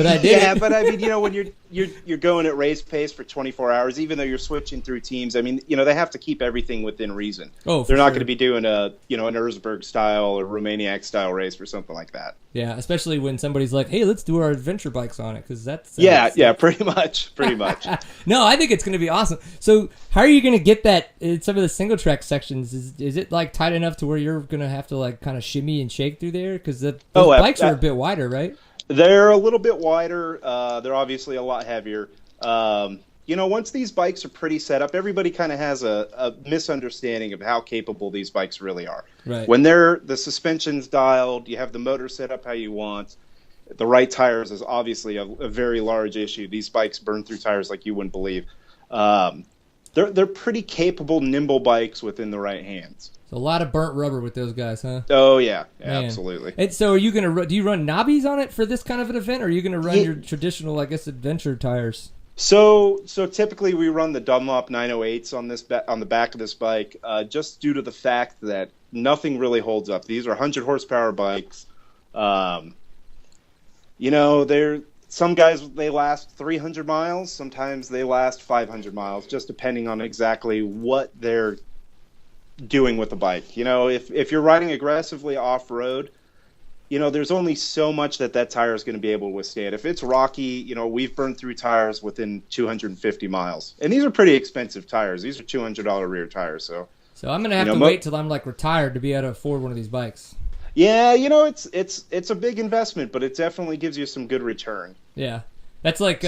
B: I did.
D: Yeah, but I mean, when you're going at race pace for 24 hours, even though you're switching through teams, I mean, they have to keep everything within reason.
B: Oh,
D: they're not going to be doing an Erzberg style or Romaniac style race or something like that.
B: Yeah, especially when somebody's like, "Hey, let's do our adventure bikes on it," because that's
D: pretty much.
B: No, I think it's going to be awesome. So, how are you going to get that in some of the single track sections? Is it like tight enough to where you're going to have to like kind of shimmy and shake through there? Because those bikes are a bit wider, right?
D: They're a little bit wider. They're obviously a lot heavier. Once these bikes are pretty set up, everybody kind of has a misunderstanding of how capable these bikes really are.
B: Right.
D: When the suspension's dialed, you have the motor set up how you want. the right tires is obviously a very large issue. These bikes burn through tires like you wouldn't believe. They're pretty capable, nimble bikes within the right hands.
B: So a lot of burnt rubber with those guys, huh?
D: Oh yeah,
B: Man.
D: absolutely.
B: And so are you gonna do you run knobbies on it for this kind of an event, or are you gonna run your traditional, I guess, adventure tires?
D: So typically we run the Dunlop 908s on the back of this bike, just due to the fact that nothing really holds up. These are 100 horsepower bikes. They're some guys, they last 300 miles. Sometimes they last 500 miles, just depending on exactly what they're doing with the bike. If you're riding aggressively off road, there's only so much that tire is going to be able to withstand. If it's rocky, we've burned through tires within 250 miles. And these are pretty expensive tires. These are $200 rear tires. So
B: I'm going to have to wait till I'm like retired to be able to afford one of these bikes.
D: Yeah, it's a big investment, but it definitely gives you some good return.
B: Yeah. That's like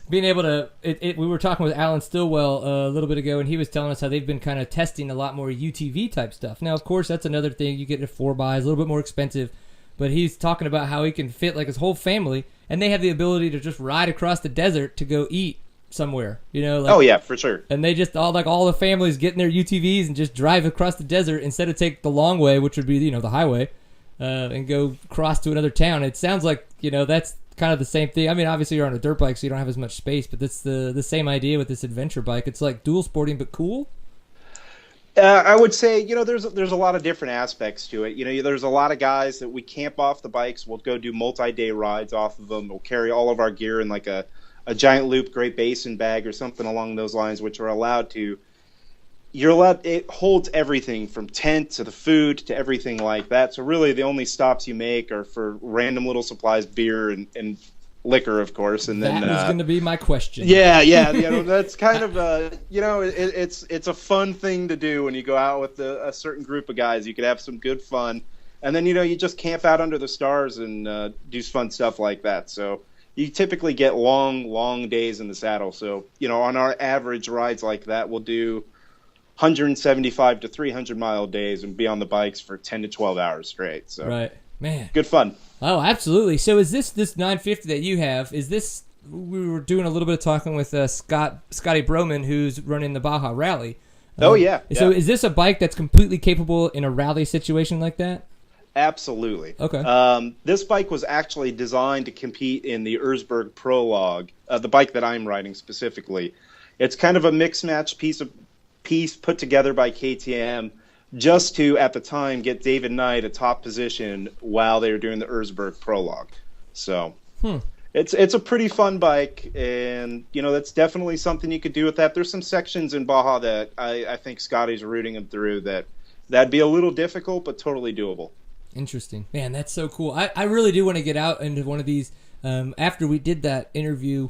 B: being able to we were talking with Alan Stillwell a little bit ago, and he was telling us how they've been kind of testing a lot more UTV type stuff. Now, of course, that's another thing. You get a 4x, a little bit more expensive. But he's talking about how he can fit like his whole family, and they have the ability to just ride across the desert to go eat somewhere.
D: Oh yeah, for sure.
B: And they just all the families get in their UTVs and just drive across the desert instead of take the long way, which would be the highway, and go cross to another town. It sounds like that's kind of the same thing. I mean, obviously you're on a dirt bike, so you don't have as much space, but that's the same idea with this adventure bike. It's like dual sporting but cool.
D: I would say, there's a lot of different aspects to it. There's a lot of guys that we camp off the bikes. We'll go do multi-day rides off of them. We'll carry all of our gear in like a giant loop Great Basin bag or something along those lines, which are it holds everything from tent to the food to everything like that. So really the only stops you make are for random little supplies, beer and liquor, of course, and then
B: that was going to be my question.
D: Yeah, that's kind of it's a fun thing to do when you go out with a certain group of guys. You could have some good fun, and then you just camp out under the stars and do fun stuff like that. So you typically get long days in the saddle. So on our average rides like that, we'll do 175 to 300 mile days and be on the bikes for 10 to 12 hours straight. So
B: right, man,
D: good fun.
B: Oh, absolutely. So is this 950 that you have, we were doing a little bit of talking with Scotty Broman, who's running the Baja Rally.
D: Yeah.
B: So is this a bike that's completely capable in a rally situation like that?
D: Absolutely.
B: Okay.
D: This bike was actually designed to compete in the Erzberg Prologue, the bike that I'm riding specifically. It's kind of a mix-match piece put together by KTM, just to, at the time, get David Knight a top position while they were doing the Erzberg Prologue. So it's a pretty fun bike, and that's definitely something you could do with that. There's some sections in Baja that I think Scotty's rooting him through that'd be a little difficult, but totally doable.
B: Interesting. Man, that's so cool. I really do want to get out into one of these. After we did that interview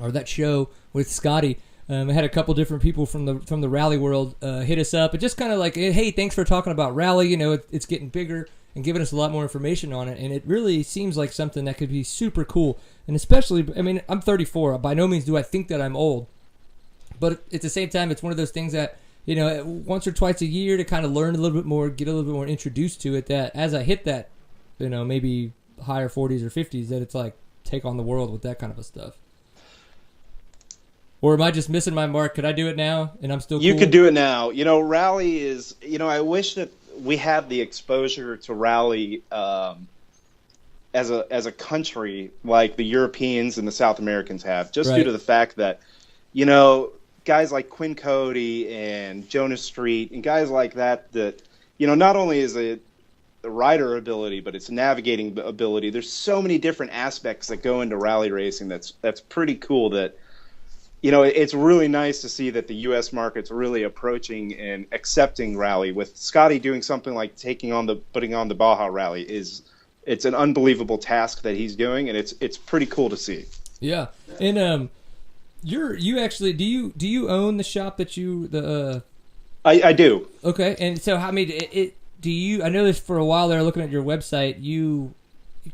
B: or that show with Scotty, I had a couple different people from the rally world hit us up and just kind of like, hey, thanks for talking about rally. It's getting bigger and giving us a lot more information on it. And it really seems like something that could be super cool. And especially, I mean, I'm 34. By no means do I think that I'm old. But at the same time, it's one of those things that, once or twice a year to kind of learn a little bit more, get a little bit more introduced to it, that as I hit that, maybe higher 40s or 50s, that it's like take on the world with that kind of a stuff. Or am I just missing my mark? Could I do it now and I'm still cool?
D: You could do it now. Rally is, I wish that we had the exposure to rally as a country like the Europeans and the South Americans have, just due to the fact that, guys like Quinn Cody and Jonas Street and guys like that, not only is it the rider ability, but it's navigating ability. There's so many different aspects that go into rally racing that's pretty cool that, it's really nice to see that the U.S. market's really approaching and accepting rally. With Scotty doing something like putting on the Baja Rally it's an unbelievable task that he's doing, and it's pretty cool to see. Yeah,
B: and you actually do you own the shop that
D: I do.
B: Okay, and so I mean, I know this for a while there. Looking at your website, you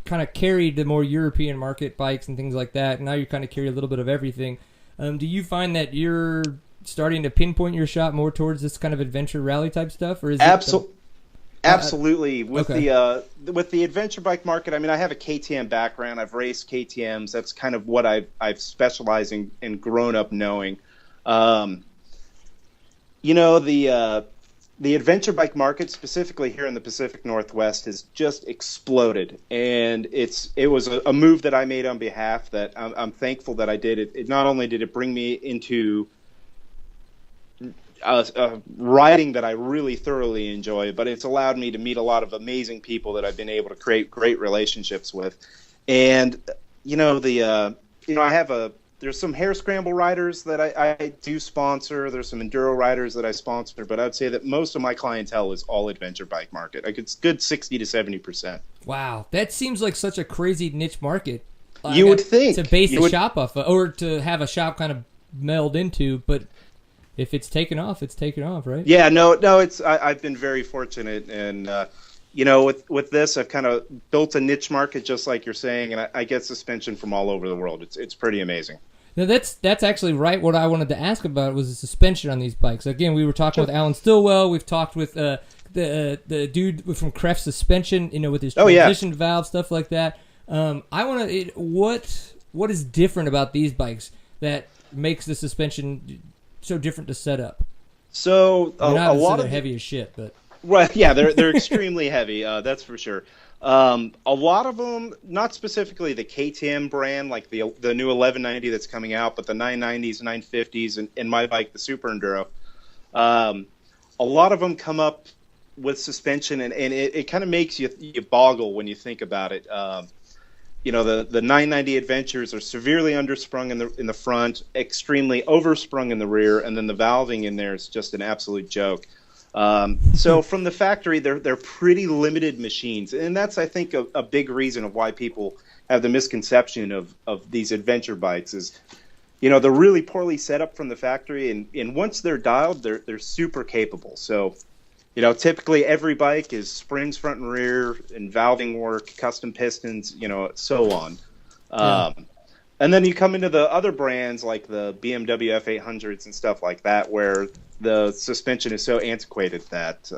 B: kind of carried the more European market bikes and things like that. And now you kind of carry a little bit of everything. Do you find that you're starting to pinpoint your shop more towards this kind of adventure rally type stuff, or is
D: Absolutely.
B: Okay.
D: With the adventure bike market, I mean, I have a KTM background. I've raced KTMs. That's kind of what I've specialized in and grown up knowing. You know, the adventure bike market, specifically here in the Pacific Northwest, has just exploded, and it was a move that I made on behalf that I'm thankful that I did. It not only did it bring me into riding that I really thoroughly enjoy, but it's allowed me to meet a lot of amazing people that I've been able to create great relationships with. And you know, there's some hare scramble riders that I do sponsor. There's some enduro riders that I sponsor, but I'd say that most of my clientele is all adventure bike market. Like, it's good 60 to 70%.
B: Wow, that seems like such a crazy niche market.
D: You would think
B: to base a shop off of, or to have a shop kind of meld into, but if it's taken off, it's taken off, right?
D: Yeah, no, I've been very fortunate, and you know, with this, I've kind of built a niche market, just like you're saying, and I get suspension from all over the world. It's pretty amazing.
B: Now that's actually right. What I wanted to ask about was the suspension on these bikes. Again, we were talking with Alan Stillwell. We've talked with the dude from Kreft Suspension, you know, with his transition valve, stuff like that. I want to. What is different about these bikes that makes the suspension so different to set up?
D: So
B: a lot of
D: heavy
B: as shit, but
D: right, yeah, they're extremely heavy. That's for sure. A lot of them, not specifically the KTM brand, like the new 1190 that's coming out, but the 990s, 950s, and my bike, the Super Enduro. A lot of them come up with suspension, and it kind of makes you boggle when you think about it. You know, the 990 Adventures are severely undersprung in the front, extremely oversprung in the rear, and then the valving in there is just an absolute joke. So from the factory, they're pretty limited machines, and that's, I think, a big reason of why people have the misconception of these adventure bikes is, you know, they're really poorly set up from the factory, and once they're dialed, they're super capable. So, you know, typically every bike is springs front and rear and valving work, custom pistons, you know, so on. And then you come into the other brands like the BMW F800s and stuff like that, where the suspension is so antiquated that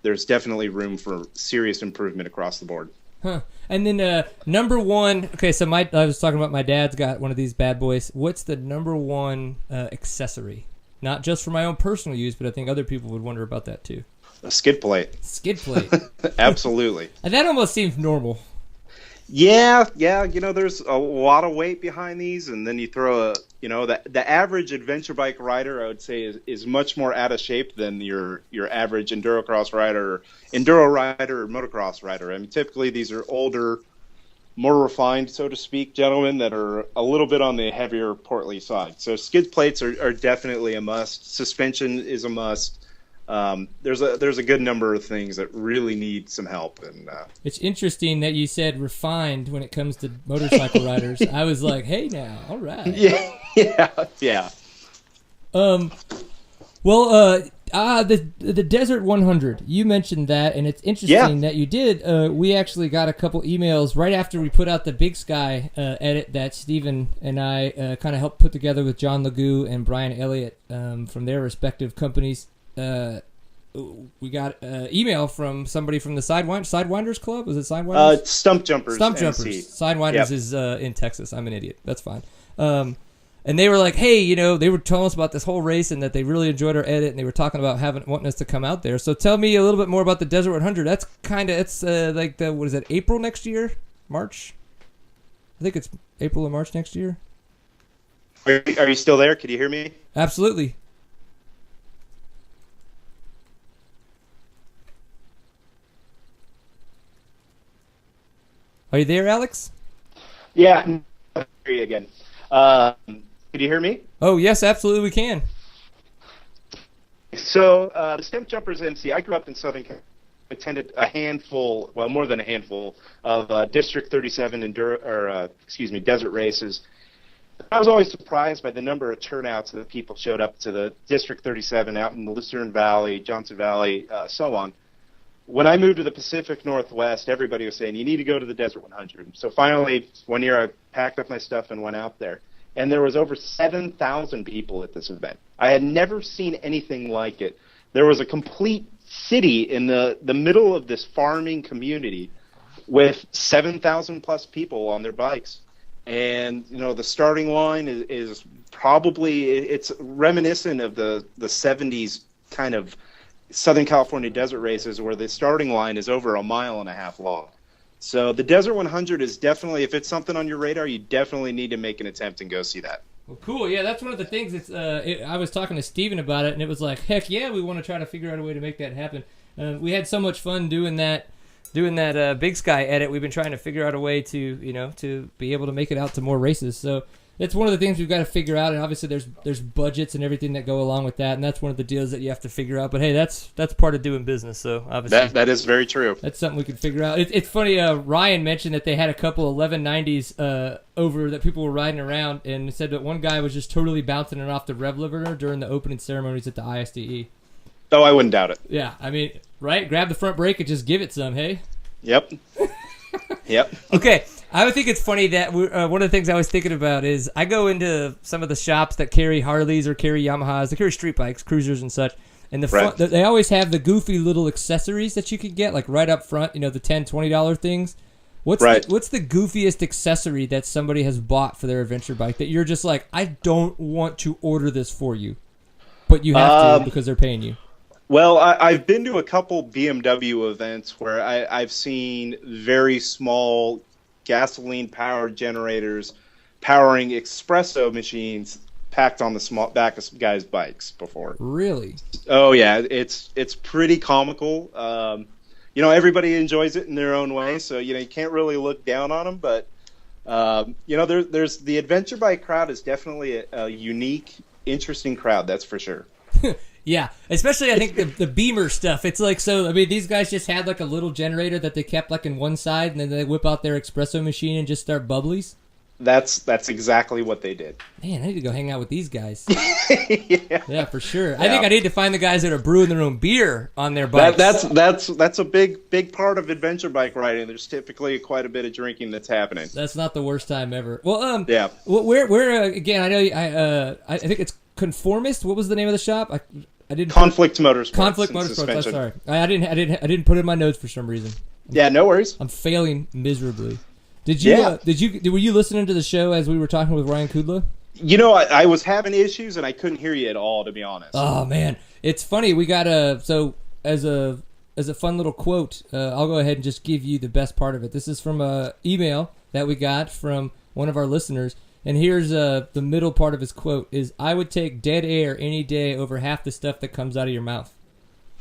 D: there's definitely room for serious improvement across the board.
B: Huh. And then number one, okay, so I was talking about my dad's got one of these bad boys. What's the number one accessory? Not just for my own personal use, but I think other people would wonder about that too.
D: A skid plate.
B: Skid plate.
D: Absolutely.
B: And that almost seems normal.
D: Yeah, you know, there's a lot of weight behind these, and then you throw the average adventure bike rider, I would say, is much more out of shape than your average endurocross rider, or motocross rider. I mean, typically these are older, more refined, so to speak, gentlemen that are a little bit on the heavier, portly side. So skid plates are definitely a must. Suspension is a must. There's a good number of things that really need some help, and
B: it's interesting that you said refined when it comes to motorcycle riders. I was like, hey, now, all right.
D: Yeah.
B: Well, the Desert 100. You mentioned that, and it's interesting that you did. We actually got a couple emails right after we put out the Big Sky edit that Steven and I kind of helped put together with John Legoo and Brian Elliott from their respective companies. We got an email from somebody from the Sidewinders Club. Was it Sidewinders?
D: Stump Jumpers.
B: Stump Jumpers.
D: NC.
B: Sidewinders is in Texas. I'm an idiot. That's fine. And they were like, hey, you know, they were telling us about this whole race and that they really enjoyed our edit, and they were talking about wanting us to come out there. So tell me a little bit more about the Desert 100. That's like what is it, April next year? March? I think it's April or March next year.
D: Are you still there? Can you hear me?
B: Absolutely. Are you there, Alex?
D: Yeah, I hear you again. Can you hear me?
B: Oh, yes, absolutely we can.
D: So the Stump Jumpers NC, I grew up in Southern California, attended a handful, well, more than a handful, of District 37 desert races. I was always surprised by the number of turnouts that people showed up to the District 37 out in the Lucerne Valley, Johnson Valley, so on. When I moved to the Pacific Northwest, everybody was saying, you need to go to the Desert 100. So finally, one year I packed up my stuff and went out there. And there was over 7,000 people at this event. I had never seen anything like it. There was a complete city in the middle of this farming community with 7,000 plus people on their bikes. And, the starting line is probably, it's reminiscent of the 70s kind of Southern California desert races where the starting line is over 1.5 miles long. So the Desert 100 is definitely, if it's something on your radar, you definitely need to make an attempt and go see that.
B: Well, cool. Yeah, that's one of the things. I was talking to Steven about it, and it was like, heck yeah, we want to try to figure out a way to make that happen. We had so much fun doing that Big Sky edit. We've been trying to figure out a way to be able to make it out to more races. So it's one of the things we've got to figure out. And obviously there's budgets and everything that go along with that, and that's one of the deals that you have to figure out. But hey, that's part of doing business. So obviously
D: that is very true.
B: That's something we can figure out. It's funny. Ryan mentioned that they had a couple 1190s over that people were riding around, and said that one guy was just totally bouncing it off the rev limiter during the opening ceremonies at the ISDE.
D: Oh, I wouldn't doubt it.
B: Yeah, I mean, right? Grab the front brake and just give it some, hey?
D: Yep. Yep.
B: Okay, I would think it's funny that one of the things I was thinking about is I go into some of the shops that carry Harleys or carry Yamahas, they carry street bikes, cruisers and such, and they always have the goofy little accessories that you can get, like right up front, the $10, $20 things. What's the goofiest accessory that somebody has bought for their adventure bike that you're just like, I don't want to order this for you, but you have to because they're paying you?
D: Well, I've been to a couple BMW events where I've seen very small gasoline-powered generators powering espresso machines packed on the small back of guys' bikes before.
B: Really?
D: Oh yeah, it's pretty comical. Everybody enjoys it in their own way, so you can't really look down on them. But there's the adventure bike crowd is definitely a unique, interesting crowd. That's for sure.
B: Yeah, especially I think the Beamer stuff. It's like, so I mean, these guys just had like a little generator that they kept like in one side, and then they whip out their espresso machine and just start bubblies.
D: That's exactly what they did.
B: Man, I need to go hang out with these guys.
D: Yeah,
B: for sure.
D: Yeah.
B: I think I need to find the guys that are brewing their own beer on their bikes.
D: That's a big part of adventure bike riding. There's typically quite a bit of drinking that's happening.
B: That's not the worst time ever. Well,
D: yeah.
B: Where again? I know I think it's Conformist. What was the name of the shop? I didn't.
D: Conflict Motorsports.
B: Conflict Motorsports. I'm sorry. I didn't put it in my notes for some reason.
D: Yeah, no worries.
B: I'm failing miserably. Did you? Were you listening to the show as we were talking with Ryan Kudla?
D: I was having issues and I couldn't hear you at all, to be honest.
B: Oh man, it's funny. We got so as a fun little quote. I'll go ahead and just give you the best part of it. This is from a email that we got from one of our listeners. And here's the middle part of his quote is, I would take dead air any day over half the stuff that comes out of your mouth.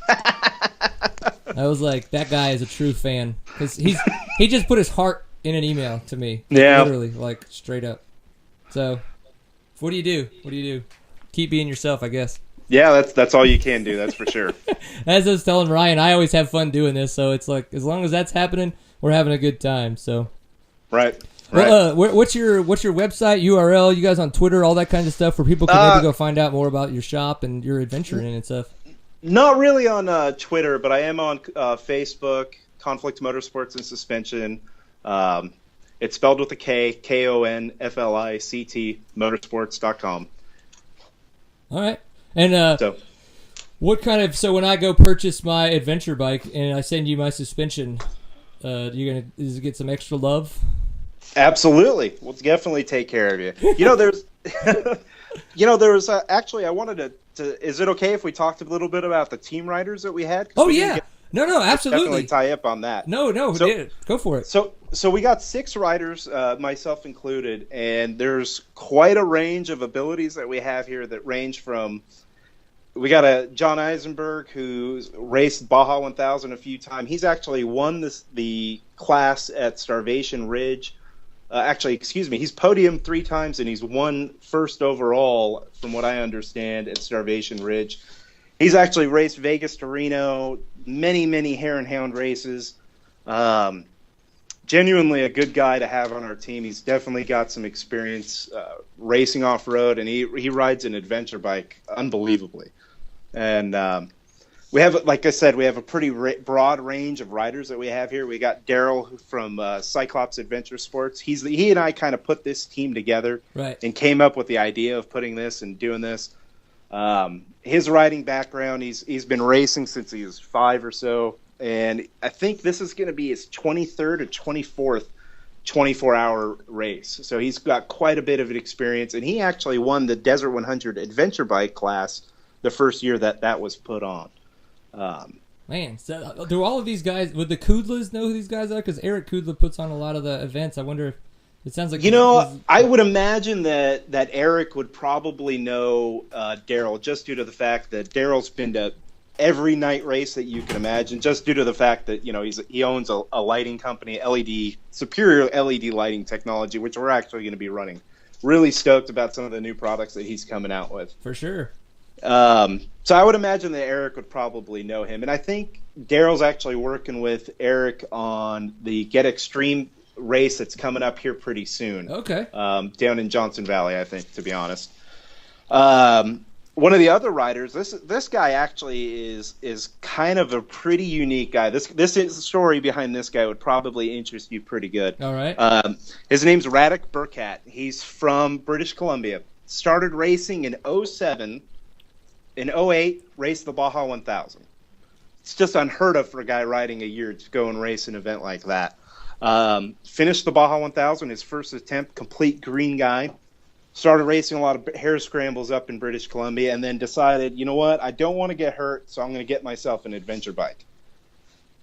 B: I was like, that guy is a true fan. Because he just put his heart in an email to me.
D: Yeah.
B: Literally, like, straight up. So, what do you do? Keep being yourself, I guess.
D: Yeah, that's all you can do, that's for sure.
B: As I was telling Ryan, I always have fun doing this, so it's like, as long as that's happening, we're having a good time, so.
D: Right.
B: Well, what's your website, URL? You guys on Twitter, all that kind of stuff, where people can maybe go find out more about your shop and your adventuring and stuff? Not
D: really on Twitter, but I am on Facebook, Konflict Motorsports and Suspension. It's spelled with a K, KONFLICT, motorsports.com.
B: All right. And what kind of, so when I go purchase my adventure bike and I send you my suspension, does it get some extra love?
D: Absolutely. We'll definitely take care of you. There's actually, I wanted to, is it okay if we talked a little bit about the team riders that we had?
B: Oh, yeah. No, absolutely.
D: Definitely tie up on that.
B: No, go for it.
D: So we got 6 riders, myself included, and there's quite a range of abilities that we have here that range from, we got a John Eisenberg who's raced Baja 1000 a few times. He's actually won the class at Starvation Ridge. He's podiumed 3 times, and he's won first overall, from what I understand, at Starvation Ridge. He's actually raced Vegas to Reno, many Hare and Hound races. Genuinely a good guy to have on our team. He's definitely got some experience racing off-road, and he rides an adventure bike unbelievably. And we have, like I said, we have a pretty broad range of riders that we have here. We got Daryl from Cyclops Adventure Sports. He and I kind of put this team together,
B: right,
D: and came up with the idea of putting this and doing this. His riding background, he's been racing since he was 5 or so, and I think this is going to be his 23rd or 24th 24-hour race. So he's got quite a bit of experience, and he actually won the Desert 100 adventure bike class the first year that was put on.
B: Man, so do all of these guys, would the Kudlas know who these guys are? Because Eric Kudla puts on a lot of the events. I wonder if it sounds like...
D: I would imagine that Eric would probably know Daryl, just due to the fact that Daryl's been to every night race that you can imagine, just due to the fact that, he owns a lighting company, superior LED lighting technology, which we're actually going to be running. Really stoked about some of the new products that he's coming out with.
B: For sure.
D: So I would imagine that Eric would probably know him. And I think Daryl's actually working with Eric on the Get Extreme race that's coming up here pretty soon.
B: Okay.
D: Down in Johnson Valley, I think, to be honest. One of the other riders, this guy actually is kind of a pretty unique guy. This is the story behind this guy would probably interest you pretty good.
B: All right.
D: His name's Radek Burkhat. He's from British Columbia. Started racing in 07. In 08, raced the Baja 1000. It's just unheard of for a guy riding a year to go and race an event like that. Finished the Baja 1000, his first attempt, complete green guy. Started racing a lot of hare scrambles up in British Columbia, and then decided, you know what, I don't want to get hurt, so I'm going to get myself an adventure bike.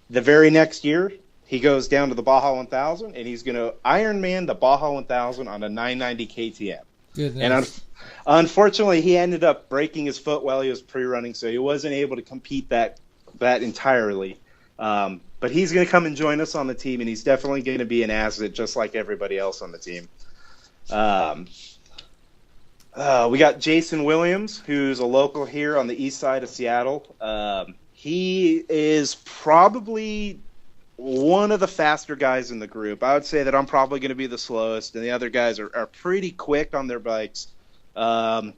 D: The very next year, he goes down to the Baja 1000, and he's going to Ironman the Baja 1000 on a 990 KTM.
B: Goodness.
D: And unfortunately, he ended up breaking his foot while he was pre-running, so he wasn't able to compete that entirely. But he's going to come and join us on the team, and he's definitely going to be an asset just like everybody else on the team. We got Jason Williams, who's a local here on the east side of Seattle. He is probably one of the faster guys in the group. I would say that I'm probably going to be the slowest, and the other guys are pretty quick on their bikes. He's an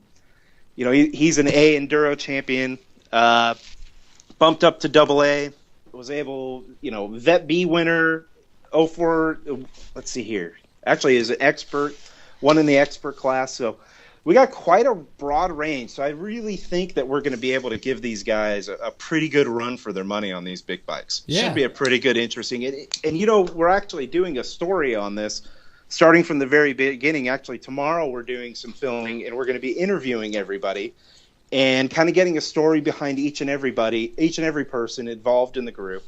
D: A Enduro champion, bumped up to double A, was able, Vet B winner, 04, let's see here. Actually, is an expert, won in the expert class, so we got quite a broad range, so I really think that we're going to be able to give these guys a pretty good run for their money on these big bikes.
B: Yeah.
D: Should be a pretty good, interesting. And we're actually doing a story on this, starting from the very beginning. Actually, tomorrow we're doing some filming, and we're going to be interviewing everybody and kind of getting a story behind each and every person involved in the group.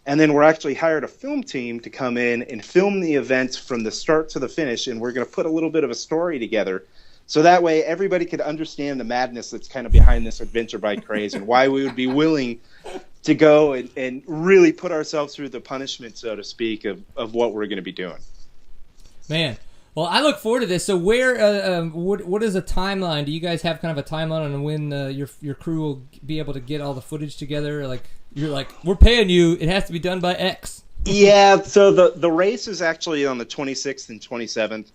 D: And then we're actually hired a film team to come in and film the events from the start to the finish, and we're going to put a little bit of a story together. So that way everybody could understand the madness that's kind of behind this adventure bike craze and why we would be willing to go and really put ourselves through the punishment, so to speak, of what we're going to be doing.
B: Man, well, I look forward to this. So where, what is a timeline? Do you guys have kind of a timeline on when your crew will be able to get all the footage together? Like, you're like, we're paying you. It has to be done by X.
D: Yeah, so the race is actually on the 26th and 27th.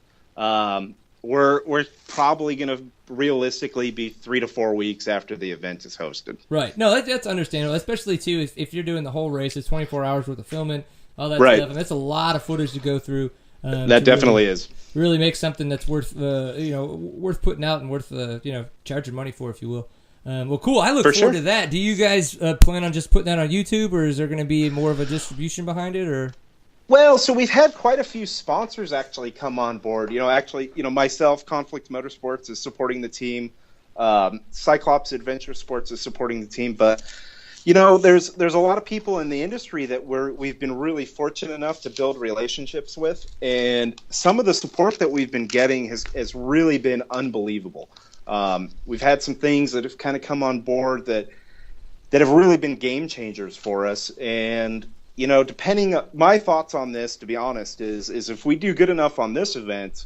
D: We're probably going to realistically be 3 to 4 weeks after the event is hosted.
B: Right. No, that's understandable, especially, too, if you're doing the whole race. It's 24 hours worth of filming, all that
D: right.
B: stuff, and that's a lot of footage to go through.
D: That definitely is.
B: Really make something that's worth putting out and worth charging money for, if you will. Well, cool. I look forward to that. Do you guys plan on just putting that on YouTube, or is there going to be more of a distribution behind it, or?
D: Well, so we've had quite a few sponsors actually come on board. Myself, Konflict Motorsports is supporting the team. Cyclops Adventure Sports is supporting the team. But, there's a lot of people in the industry that we've been really fortunate enough to build relationships with. And some of the support that we've been getting has really been unbelievable. We've had some things that have kind of come on board that have really been game changers for us. And my thoughts on this, to be honest, is if we do good enough on this event,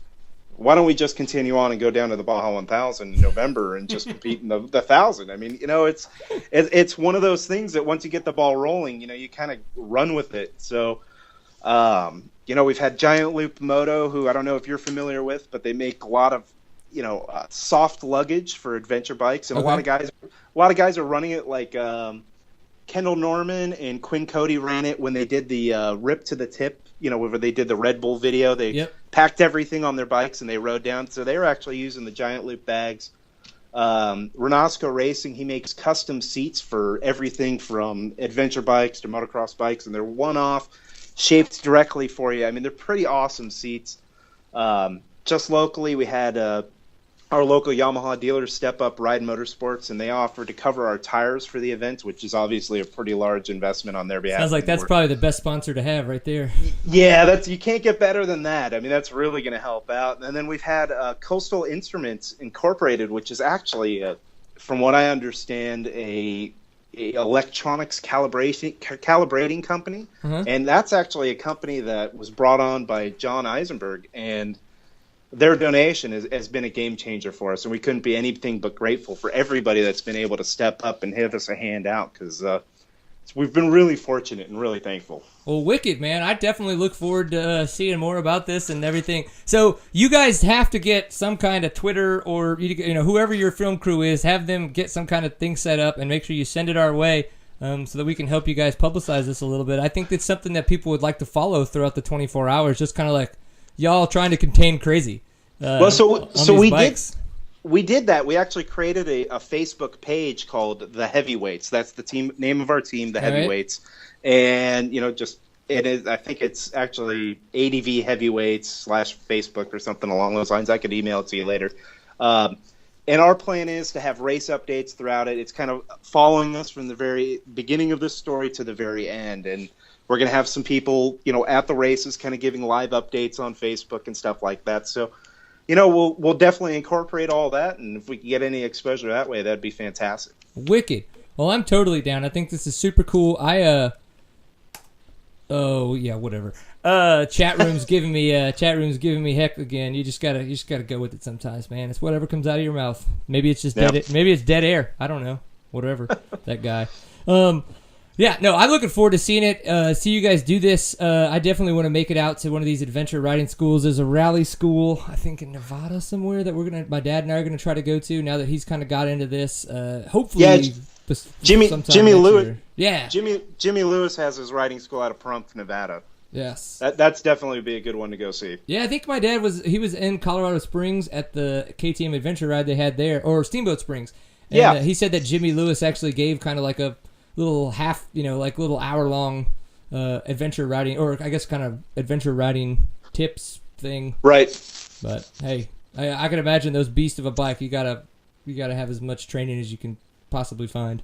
D: why don't we just continue on and go down to the Baja 1000 in November and just compete in the 1000? I mean, it's one of those things that once you get the ball rolling, you kind of run with it. So, we've had Giant Loop Moto, who I don't know if you're familiar with, but they make a lot of, soft luggage for adventure bikes, and
B: okay.
D: a lot of guys are running it like. Kendall Norman and Quinn Cody ran it when they did the Rip to the Tip, where they did the Red Bull video. They packed everything on their bikes and they rode down. So they were actually using the Giant Loop bags. Renasco Racing, he makes custom seats for everything from adventure bikes to motocross bikes, and they're one-off, shaped directly for you. I mean, they're pretty awesome seats. Just locally, we had our local Yamaha dealer step up, Ride Motorsports, and they offered to cover our tires for the event, which is obviously a pretty large investment on their behalf.
B: Sounds like that's probably the best sponsor to have right there.
D: Yeah, you can't get better than that. I mean, that's really going to help out. And then we've had Coastal Instruments Incorporated, which is actually, from what I understand, a electronics calibrating company. And that's actually a company that was brought on by John Eisenberg, and their donation has been a game changer for us, and we couldn't be anything but grateful for everybody that's been able to step up and give us a hand out, because we've been really fortunate and really thankful.
B: Well, wicked, man. I definitely look forward to seeing more about this and everything. So you guys have to get some kind of Twitter, or whoever your film crew is, have them get some kind of thing set up and make sure you send it our way, so that we can help you guys publicize this a little bit. I think that's something that people would like to follow throughout the 24 hours, just kind of like y'all trying to contain crazy.
D: So we did that. We actually created a Facebook page called The Heavyweights. That's the name of our team, The Heavyweights. Right. And it is. I think it's actually ADV Heavyweights /Facebook or something along those lines. I could email it to you later. And our plan is to have race updates throughout it. It's kind of following us from the very beginning of this story to the very end, and we're going to have some people, at the races kind of giving live updates on Facebook and stuff like that. So, we'll definitely incorporate all that, and if we can get any exposure that way, that'd be fantastic.
B: Wicked. Well, I'm totally down. I think this is super cool. Whatever. Chat room's giving me heck again. You just gotta go with it sometimes, man. It's whatever comes out of your mouth. Maybe it's just maybe it's dead air. I don't know. Whatever. That guy. Yeah, no, I'm looking forward to seeing it. See you guys do this. I definitely want to make it out to one of these adventure riding schools. There's a rally school, I think in Nevada somewhere, that my dad and I are gonna try to go to now that he's kind of got into this. Hopefully,
D: Jimmy Lewis.
B: Year. Yeah,
D: Jimmy Lewis has his riding school out of Pahrump, Nevada.
B: Yes,
D: that's definitely be a good one to go see.
B: Yeah, I think my dad was in Colorado Springs at the KTM adventure ride they had there, or Steamboat Springs. And, he said that Jimmy Lewis actually gave kind of like a little little hour-long adventure riding, or I guess kind of adventure riding tips thing.
D: Right.
B: But hey, I can imagine those beasts of a bike. You gotta have as much training as you can possibly find.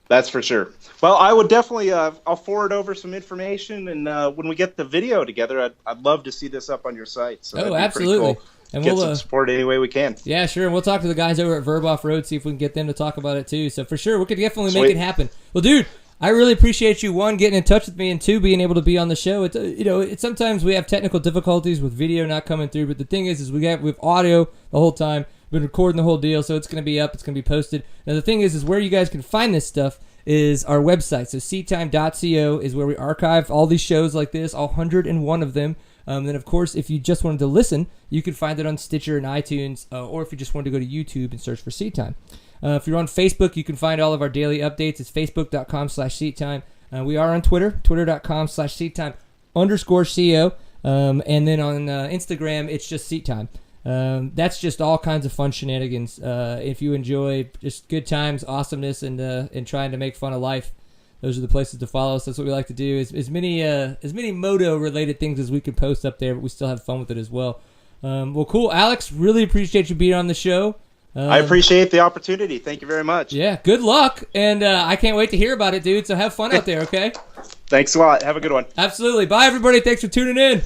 D: That's for sure. Well, I would definitely I'll forward over some information, and when we get the video together, I'd love to see this up on your site. So
B: absolutely.
D: Cool. And we'll some support any way we can.
B: Yeah, sure. And we'll talk to the guys over at Verb Off Road, see if we can get them to talk about it too. So for sure, we could definitely make it happen. Well, dude, I really appreciate you, one, getting in touch with me, and two, being able to be on the show. It's sometimes we have technical difficulties with video not coming through, but the thing is we have audio the whole time. We've been recording the whole deal, so it's going to be up. It's going to be posted. Now the thing is where you guys can find this stuff is our website. So seattime.co is where we archive all these shows like this, all 101 of them. Then, of course, if you just wanted to listen, you can find it on Stitcher and iTunes, or if you just wanted to go to YouTube and search for Seat Time. If you're on Facebook, you can find all of our daily updates. It's facebook.com/seattime. We are on Twitter, twitter.com/seattime_CO. And then on Instagram, it's just Seat Time. That's just all kinds of fun shenanigans. If you enjoy just good times, awesomeness, and trying to make fun of life, those are the places to follow us. That's what we like to do. Is as many moto related things as we can post up there, but we still have fun with it as well. Well, cool, Alex. Really appreciate you being on the show.
D: I appreciate the opportunity. Thank you very much.
B: Yeah, good luck, and I can't wait to hear about it, dude. So have fun out there, okay?
D: Thanks a lot. Have a good one.
B: Absolutely. Bye, everybody. Thanks for tuning in.